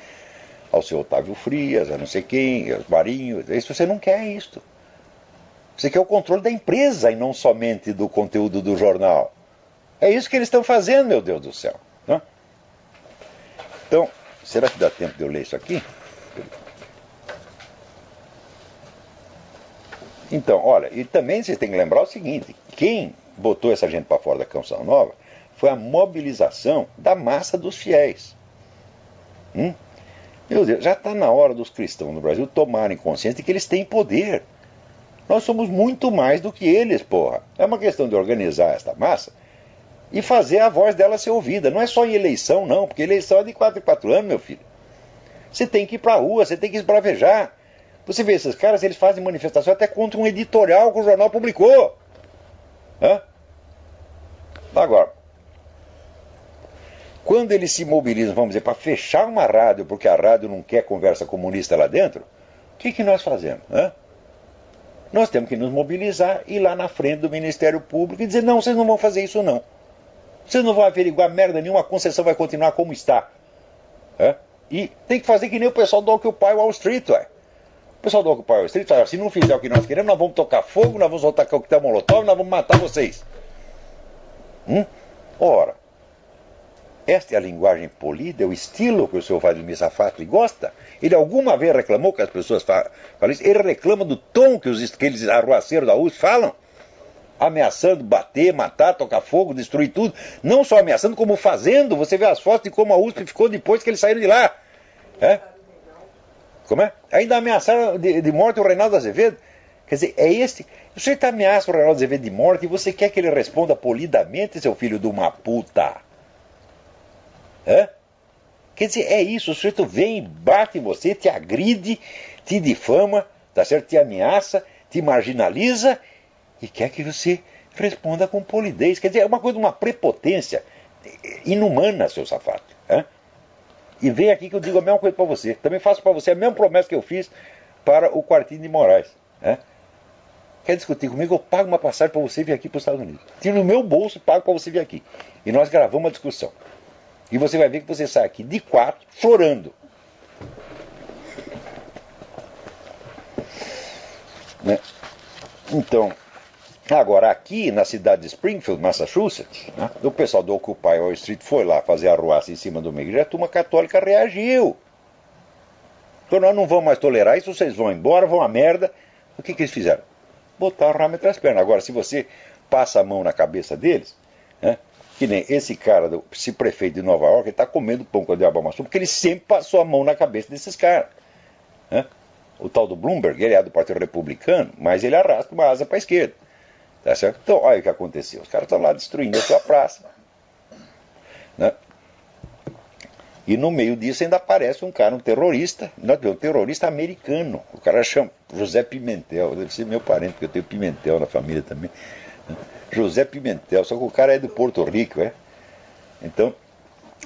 ao seu Otávio Frias, a não sei quem, aos Marinho. Isso você não quer isto. Você quer o controle da empresa e não somente do conteúdo do jornal. É isso que eles estão fazendo, meu Deus do céu. Né? Então, será que dá tempo de eu ler isso aqui? Então, olha, e também vocês têm que lembrar o seguinte, quem botou essa gente para fora da Canção Nova foi a mobilização da massa dos fiéis. Meu Deus, já está na hora dos cristãos no Brasil tomarem consciência de que eles têm poder. Nós somos muito mais do que eles, porra. É uma questão de organizar esta massa e fazer a voz dela ser ouvida. Não é só em eleição, não, porque eleição é de 4 em 4 anos, meu filho. Você tem que ir para a rua, você tem que esbravejar. Você vê esses caras, eles fazem manifestação até contra um editorial que o jornal publicou. Agora, quando eles se mobilizam, vamos dizer, para fechar uma rádio, porque a rádio não quer conversa comunista lá dentro, o que nós fazemos? Nós temos que nos mobilizar, ir lá na frente do Ministério Público e dizer, não, vocês não vão fazer isso não. Vocês não vão averiguar merda nenhuma, a concessão vai continuar como está. E tem que fazer que nem o pessoal do Occupy Wall Street, ué. O pessoal do Occupy Wall Street fala, se não fizer o que nós queremos, nós vamos tocar fogo, nós vamos soltar coquetel molotov, nós vamos matar vocês. Ora, esta é a linguagem polida, é o estilo que o senhor Vladimir Safatli gosta. Ele alguma vez reclamou que as pessoas falam isso? Ele reclama do tom que aqueles arruaceiros da USP falam, ameaçando bater, matar, tocar fogo, destruir tudo. Não só ameaçando, como fazendo. Você vê as fotos de como a USP ficou depois que eles saíram de lá. Como é? Ainda ameaçaram de morte o Reinaldo Azevedo. Quer dizer, é este. O senhor ameaça o Reinaldo Azevedo de morte e você quer que ele responda polidamente, seu filho de uma puta. Quer dizer, é isso. O sujeito vem, bate em você, te agride, te difama, tá certo? Te ameaça, te marginaliza e quer que você responda com polidez. Quer dizer, é uma coisa, uma prepotência inumana, seu safado. E vem aqui que eu digo a mesma coisa para você. Também faço para você a mesma promessa que eu fiz para o Quartinho de Moraes. Quer discutir comigo? Eu pago uma passagem para você vir aqui para os Estados Unidos. Tiro no meu bolso e pago para você vir aqui. E nós gravamos uma discussão. E você vai ver que você sai aqui de 4 chorando. Então, Agora, aqui na cidade de Springfield, Massachusetts, né, o pessoal do Occupy Wall Street foi lá fazer arruaça em cima de uma igreja, a turma católica reagiu. Então nós não vamos mais tolerar isso, vocês vão embora, vão a merda. O que eles fizeram? Botaram o ramo entre as pernas. Agora, se você passa a mão na cabeça deles, né, que nem esse cara, esse prefeito de Nova York, ele está comendo pão com o diabo amassou, porque ele sempre passou a mão na cabeça desses caras. Né? O tal do Bloomberg, ele é do Partido Republicano, mas ele arrasta uma asa para a esquerda. Tá certo? Então, olha o que aconteceu. Os caras estão lá destruindo a sua praça. Né? E no meio disso ainda aparece um cara, um terrorista americano. O cara chama José Pimentel, deve ser meu parente, porque eu tenho Pimentel na família também. José Pimentel, só que o cara é de Porto Rico, é? Então,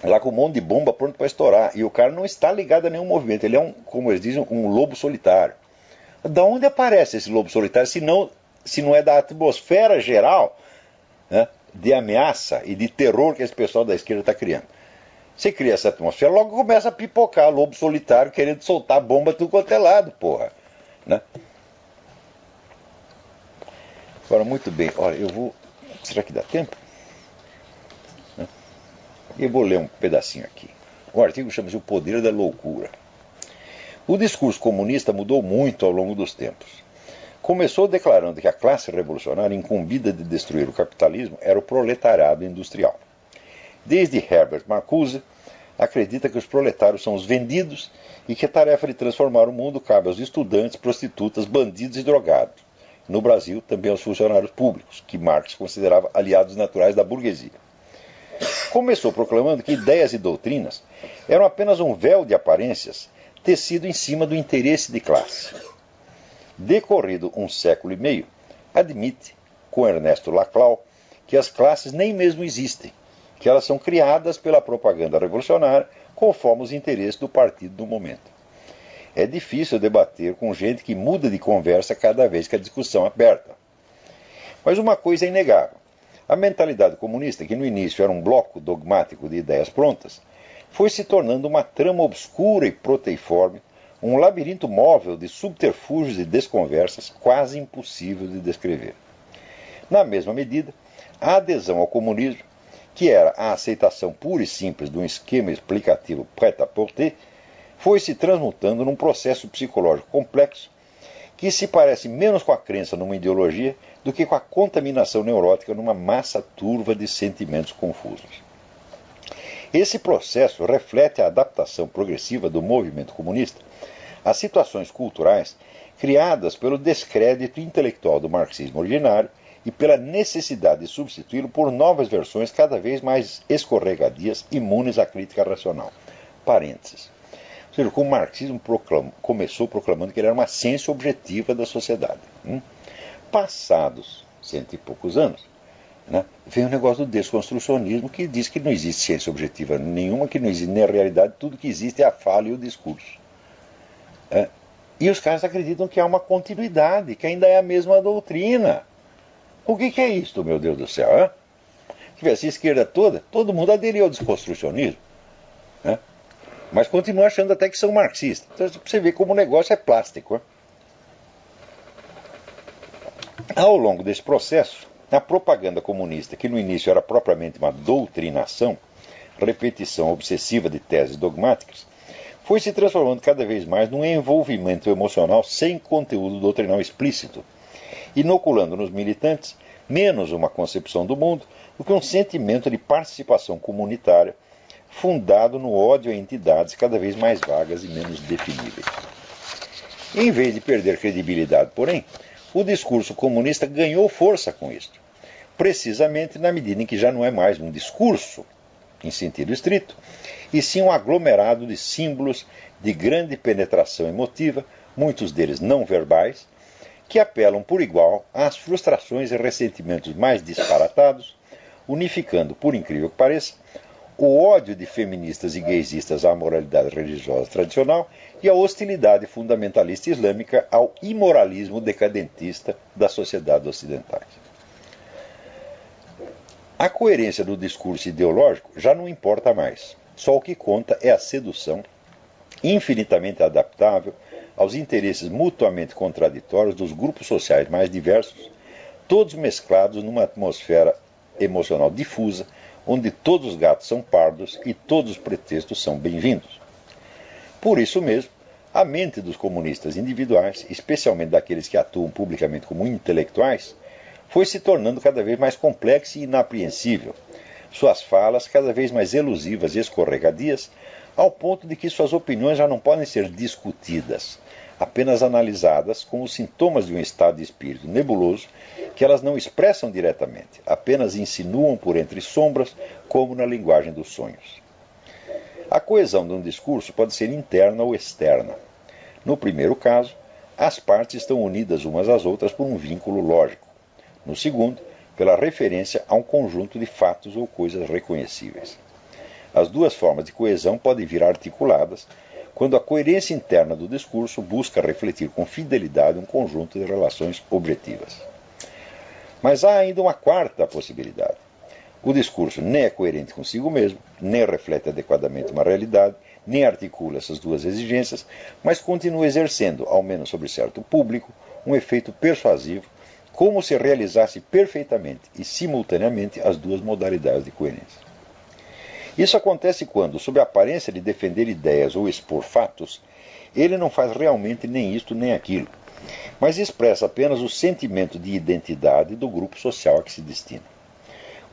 lá com um monte de bomba pronto para estourar. E o cara não está ligado a nenhum movimento. Ele é como eles dizem, um lobo solitário. Da onde aparece esse lobo solitário, se não é da atmosfera geral, né, de ameaça e de terror que esse pessoal da esquerda está criando? Você cria essa atmosfera, logo começa a pipocar lobo solitário querendo soltar bomba tudo quanto é lado, porra. Né? Agora, muito bem, olha, eu vou... Será que dá tempo? Eu vou ler um pedacinho aqui. O artigo chama-se O Poder da Loucura. O discurso comunista mudou muito ao longo dos tempos. Começou declarando que a classe revolucionária incumbida de destruir o capitalismo era o proletariado industrial. Desde Herbert Marcuse, acredita que os proletários são os vendidos e que a tarefa de transformar o mundo cabe aos estudantes, prostitutas, bandidos e drogados. No Brasil, também aos funcionários públicos, que Marx considerava aliados naturais da burguesia. Começou proclamando que ideias e doutrinas eram apenas um véu de aparências tecido em cima do interesse de classe. Decorrido um século e meio, admite, com Ernesto Laclau, que as classes nem mesmo existem, que elas são criadas pela propaganda revolucionária conforme os interesses do partido do momento. É difícil debater com gente que muda de conversa cada vez que a discussão é aberta. Mas uma coisa é inegável. A mentalidade comunista, que no início era um bloco dogmático de ideias prontas, foi se tornando uma trama obscura e proteiforme, um labirinto móvel de subterfúgios e desconversas quase impossível de descrever. Na mesma medida, a adesão ao comunismo, que era a aceitação pura e simples de um esquema explicativo prêt-à-porter, foi se transmutando num processo psicológico complexo que se parece menos com a crença numa ideologia do que com a contaminação neurótica numa massa turva de sentimentos confusos. Esse processo reflete a adaptação progressiva do movimento comunista às situações culturais criadas pelo descrédito intelectual do marxismo originário e pela necessidade de substituí-lo por novas versões cada vez mais escorregadias, imunes à crítica racional. Parênteses. Ou seja, o marxismo começou proclamando que ele era uma ciência objetiva da sociedade. Passados 100 e poucos anos, né, vem o negócio do desconstrucionismo, que diz que não existe ciência objetiva nenhuma, que não existe nem a realidade, tudo que existe é a fala e o discurso. E os caras acreditam que há uma continuidade, que ainda é a mesma doutrina. O que é isto, meu Deus do céu? Se tivesse a esquerda toda, todo mundo aderiu ao desconstrucionismo. Né? Mas continua achando até que são marxistas. Então você vê como o negócio é plástico. Ao longo desse processo, a propaganda comunista, que no início era propriamente uma doutrinação, repetição obsessiva de teses dogmáticas, foi se transformando cada vez mais num envolvimento emocional sem conteúdo doutrinal explícito, inoculando nos militantes menos uma concepção do mundo do que um sentimento de participação comunitária fundado no ódio a entidades cada vez mais vagas e menos definíveis. Em vez de perder credibilidade, porém, o discurso comunista ganhou força com isto, precisamente na medida em que já não é mais um discurso, em sentido estrito, e sim um aglomerado de símbolos de grande penetração emotiva, muitos deles não verbais, que apelam por igual às frustrações e ressentimentos mais disparatados, unificando, por incrível que pareça, o ódio de feministas e gaysistas à moralidade religiosa tradicional e a hostilidade fundamentalista islâmica ao imoralismo decadentista das sociedades ocidentais. A coerência do discurso ideológico já não importa mais. Só o que conta é a sedução, infinitamente adaptável aos interesses mutuamente contraditórios dos grupos sociais mais diversos, todos mesclados numa atmosfera emocional difusa, onde todos os gatos são pardos e todos os pretextos são bem-vindos. Por isso mesmo, a mente dos comunistas individuais, especialmente daqueles que atuam publicamente como intelectuais, foi se tornando cada vez mais complexa e inapreensível, suas falas cada vez mais elusivas e escorregadias, ao ponto de que suas opiniões já não podem ser discutidas, apenas analisadas como sintomas de um estado de espírito nebuloso que elas não expressam diretamente, apenas insinuam por entre sombras, como na linguagem dos sonhos. A coesão de um discurso pode ser interna ou externa. No primeiro caso, as partes estão unidas umas às outras por um vínculo lógico. No segundo, pela referência a um conjunto de fatos ou coisas reconhecíveis. As duas formas de coesão podem vir articuladas quando a coerência interna do discurso busca refletir com fidelidade um conjunto de relações objetivas. Mas há ainda uma quarta possibilidade. O discurso nem é coerente consigo mesmo, nem reflete adequadamente uma realidade, nem articula essas duas exigências, mas continua exercendo, ao menos sobre certo público, um efeito persuasivo, como se realizasse perfeitamente e simultaneamente as duas modalidades de coerência. Isso acontece quando, sob a aparência de defender ideias ou expor fatos, ele não faz realmente nem isto nem aquilo, mas expressa apenas o sentimento de identidade do grupo social a que se destina.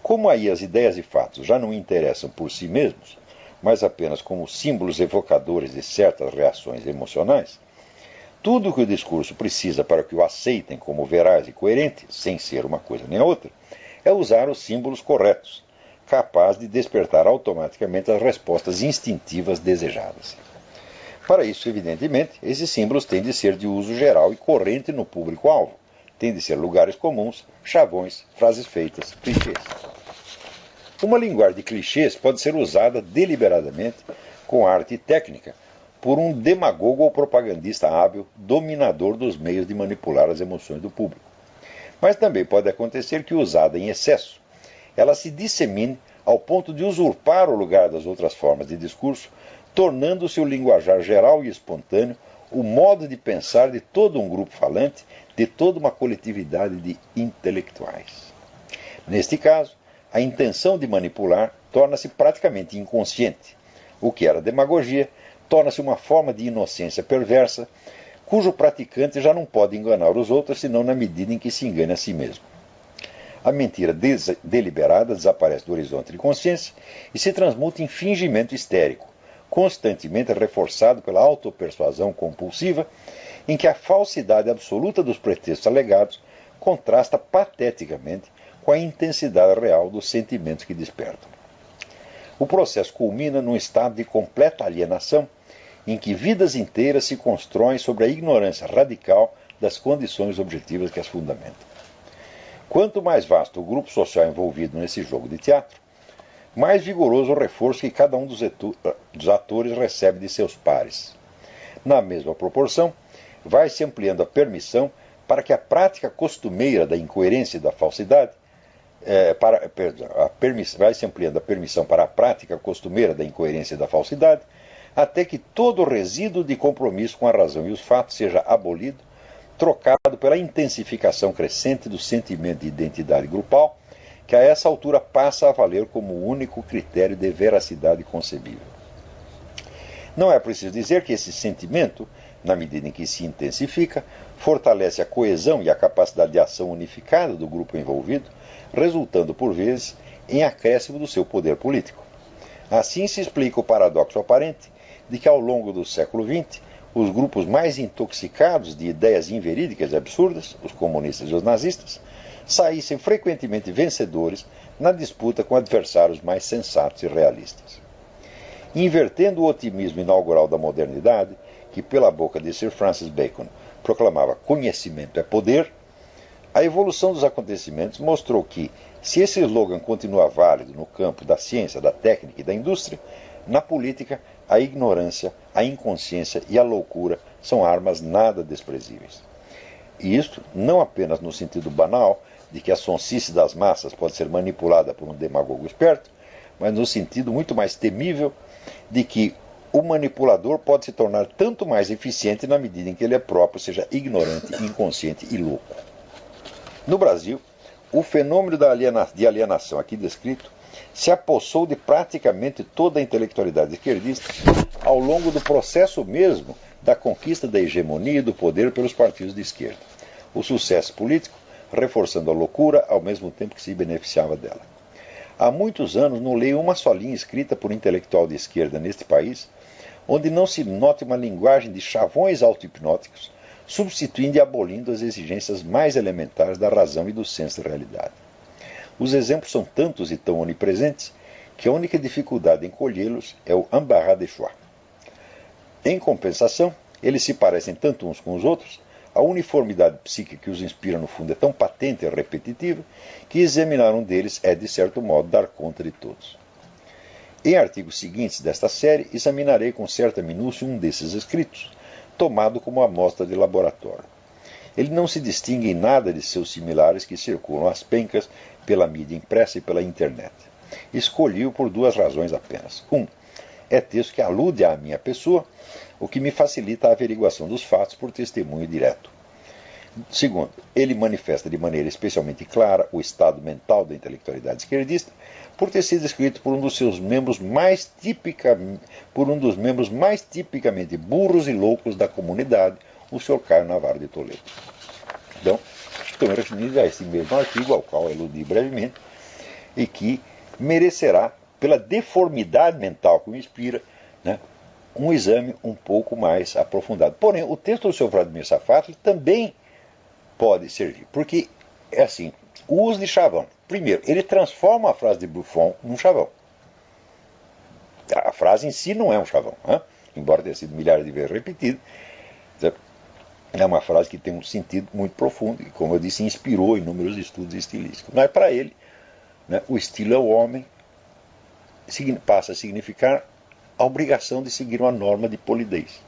Como aí as ideias e fatos já não interessam por si mesmos, mas apenas como símbolos evocadores de certas reações emocionais, tudo o que o discurso precisa para que o aceitem como veraz e coerente, sem ser uma coisa nem a outra, é usar os símbolos corretos, capaz de despertar automaticamente as respostas instintivas desejadas. Para isso, evidentemente, esses símbolos têm de ser de uso geral e corrente no público-alvo, têm de ser lugares comuns, chavões, frases feitas, clichês. Uma linguagem de clichês pode ser usada deliberadamente, com arte e técnica, por um demagogo ou propagandista hábil, dominador dos meios de manipular as emoções do público. Mas também pode acontecer que, usada em excesso, ela se dissemine ao ponto de usurpar o lugar das outras formas de discurso, tornando-se o linguajar geral e espontâneo, o modo de pensar de todo um grupo falante, de toda uma coletividade de intelectuais. Neste caso, a intenção de manipular torna-se praticamente inconsciente. O que era demagogia torna-se uma forma de inocência perversa, cujo praticante já não pode enganar os outros senão na medida em que se engana a si mesmo. A mentira deliberada desaparece do horizonte de consciência e se transmuta em fingimento histérico, constantemente reforçado pela autopersuasão compulsiva, em que a falsidade absoluta dos pretextos alegados contrasta pateticamente com a intensidade real dos sentimentos que despertam. O processo culmina num estado de completa alienação, em que vidas inteiras se constroem sobre a ignorância radical das condições objetivas que as fundamentam. Quanto mais vasto o grupo social envolvido nesse jogo de teatro, mais vigoroso o reforço que cada um dos atores recebe de seus pares. Na mesma proporção, vai-se ampliando a permissão para que a prática costumeira da incoerência e da falsidade vai-se ampliando a permissão para a prática costumeira da incoerência e da falsidade, até que todo o resíduo de compromisso com a razão e os fatos seja abolido, trocado pela intensificação crescente do sentimento de identidade grupal, que a essa altura passa a valer como o único critério de veracidade concebível. Não é preciso dizer que esse sentimento, na medida em que se intensifica, fortalece a coesão e a capacidade de ação unificada do grupo envolvido, resultando, por vezes, em acréscimo do seu poder político. Assim se explica o paradoxo aparente de que, ao longo do século XX, os grupos mais intoxicados de ideias inverídicas e absurdas, os comunistas e os nazistas, saíssem frequentemente vencedores na disputa com adversários mais sensatos e realistas. Invertendo o otimismo inaugural da modernidade, que pela boca de Sir Francis Bacon proclamava conhecimento é poder, a evolução dos acontecimentos mostrou que, se esse slogan continua válido no campo da ciência, da técnica e da indústria, na política, a ignorância, a inconsciência e a loucura são armas nada desprezíveis. E isto não apenas no sentido banal de que a sonsice das massas pode ser manipulada por um demagogo esperto, mas no sentido muito mais temível de que o manipulador pode se tornar tanto mais eficiente na medida em que ele próprio seja ignorante, inconsciente e louco. No Brasil, o fenômeno de alienação aqui descrito se apossou de praticamente toda a intelectualidade esquerdista ao longo do processo mesmo da conquista da hegemonia e do poder pelos partidos de esquerda. O sucesso político reforçando a loucura ao mesmo tempo que se beneficiava dela. Há muitos anos não leio uma só linha escrita por intelectual de esquerda neste país onde não se note uma linguagem de chavões auto-hipnóticos, substituindo e abolindo as exigências mais elementares da razão e do senso de realidade. Os exemplos são tantos e tão onipresentes que a única dificuldade em colhê-los é o embarras de choix. Em compensação, eles se parecem tanto uns com os outros, a uniformidade psíquica que os inspira no fundo é tão patente e repetitiva, que examinar um deles é, de certo modo, dar conta de todos. Em artigos seguintes desta série, examinarei com certa minúcia um desses escritos, tomado como amostra de laboratório. Ele não se distingue em nada de seus similares que circulam às pencas pela mídia impressa e pela internet. Escolhi-o por duas razões apenas. É texto que alude à minha pessoa, o que me facilita a averiguação dos fatos por testemunho direto. Segundo, ele manifesta de maneira especialmente clara o estado mental da intelectualidade esquerdista, por ter sido escrito por um dos membros mais tipicamente burros e loucos da comunidade, o Sr. Caio Navarro de Toledo. Então, estou me referindo a esse mesmo artigo, ao qual eludi brevemente, e que merecerá, pela deformidade mental que o inspira, né, um exame um pouco mais aprofundado. Porém, o texto do Sr. Vladimir Safatli também pode servir, porque é assim, o uso de chavão. Primeiro, ele transforma a frase de Buffon num chavão. A frase em si não é um chavão, né? Embora tenha sido milhares de vezes repetida. É uma frase que tem um sentido muito profundo e, como eu disse, inspirou inúmeros estudos estilísticos. Mas para ele, né, o estilo é o homem, passa a significar a obrigação de seguir uma norma de polidez.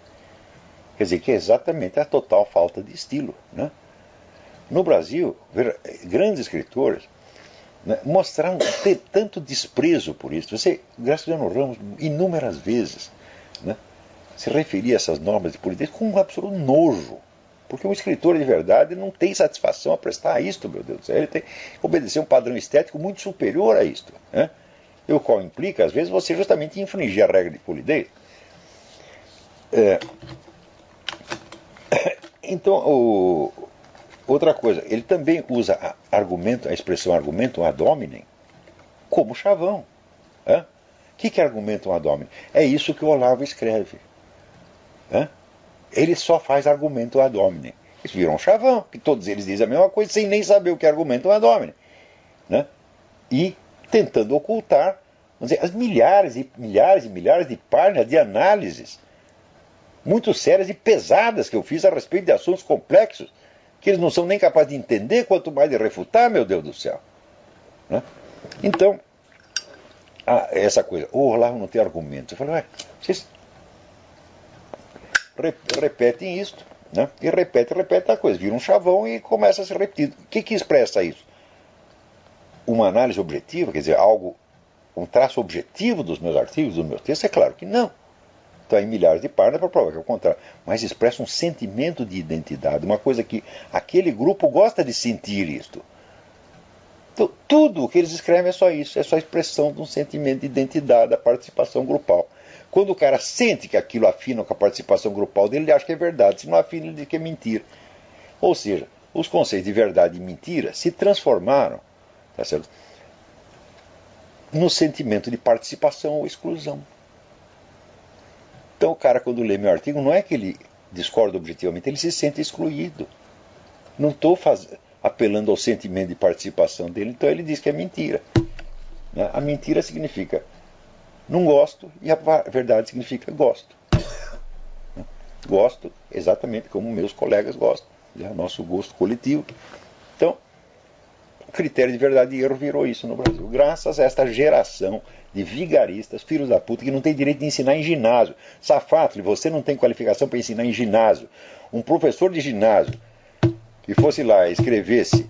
Quer dizer, que é exatamente a total falta de estilo, né? No Brasil, grandes escritores, né, mostraram ter tanto desprezo por isso. Graciliano Ramos, inúmeras vezes, né, se referia a essas normas de polidez com um absoluto nojo. Porque um escritor de verdade não tem satisfação a prestar a isto, meu Deus do céu. Ele tem que obedecer um padrão estético muito superior a isto, né? E o qual implica, às vezes, você justamente infringir a regra de polidez. Então, outra coisa, ele também usa a expressão argumentum ad hominem como chavão. O que é argumentum ad hominem? É isso que o Olavo escreve. Ele só faz argumentum ad hominem. Isso virou um chavão, que todos eles dizem a mesma coisa, sem nem saber o que é argumentum ad hominem. Né? E tentando ocultar, vamos dizer, as milhares e milhares e milhares de páginas de análises muito sérias e pesadas que eu fiz a respeito de assuntos complexos, que eles não são nem capazes de entender, quanto mais de refutar, meu Deus do céu. Né? Então, essa coisa, o Olavo não tem argumentos. Eu falei, vocês repetem isto, né? E repete a coisa, vira um chavão e começa a se repetir. O que expressa isso? Uma análise objetiva, quer dizer, um traço objetivo dos meus artigos, dos meus textos? É claro que não. Está em milhares de páginas para provar que é o contrário. Mas expressa um sentimento de identidade, uma coisa que aquele grupo gosta de sentir isto. Então, tudo o que eles escrevem é só isso, é só a expressão de um sentimento de identidade da participação grupal. Quando o cara sente que aquilo afina com a participação grupal dele, ele acha que é verdade. Se não afina, ele diz que é mentira. Ou seja, os conceitos de verdade e mentira se transformaram, tá certo, no sentimento de participação ou exclusão. Então o cara, quando lê meu artigo, não é que ele discorda objetivamente, ele se sente excluído. Não estou apelando ao sentimento de participação dele, então ele diz que é mentira. A mentira significa não gosto e a verdade significa gosto. Gosto exatamente como meus colegas gostam, nosso gosto coletivo. Então, o critério de verdade e erro virou isso no Brasil, graças a esta geração de vigaristas, filhos da puta, que não tem direito de ensinar em ginásio. Safatli, você não tem qualificação para ensinar em ginásio. Um professor de ginásio que fosse lá e escrevesse,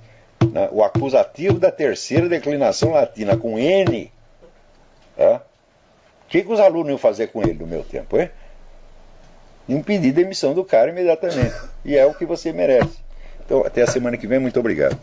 né, o acusativo da terceira declinação latina com N, o que os alunos iam fazer com ele no meu tempo, hein? Impedir a demissão do cara imediatamente. E é o que você merece. Então, até a semana que vem, muito obrigado.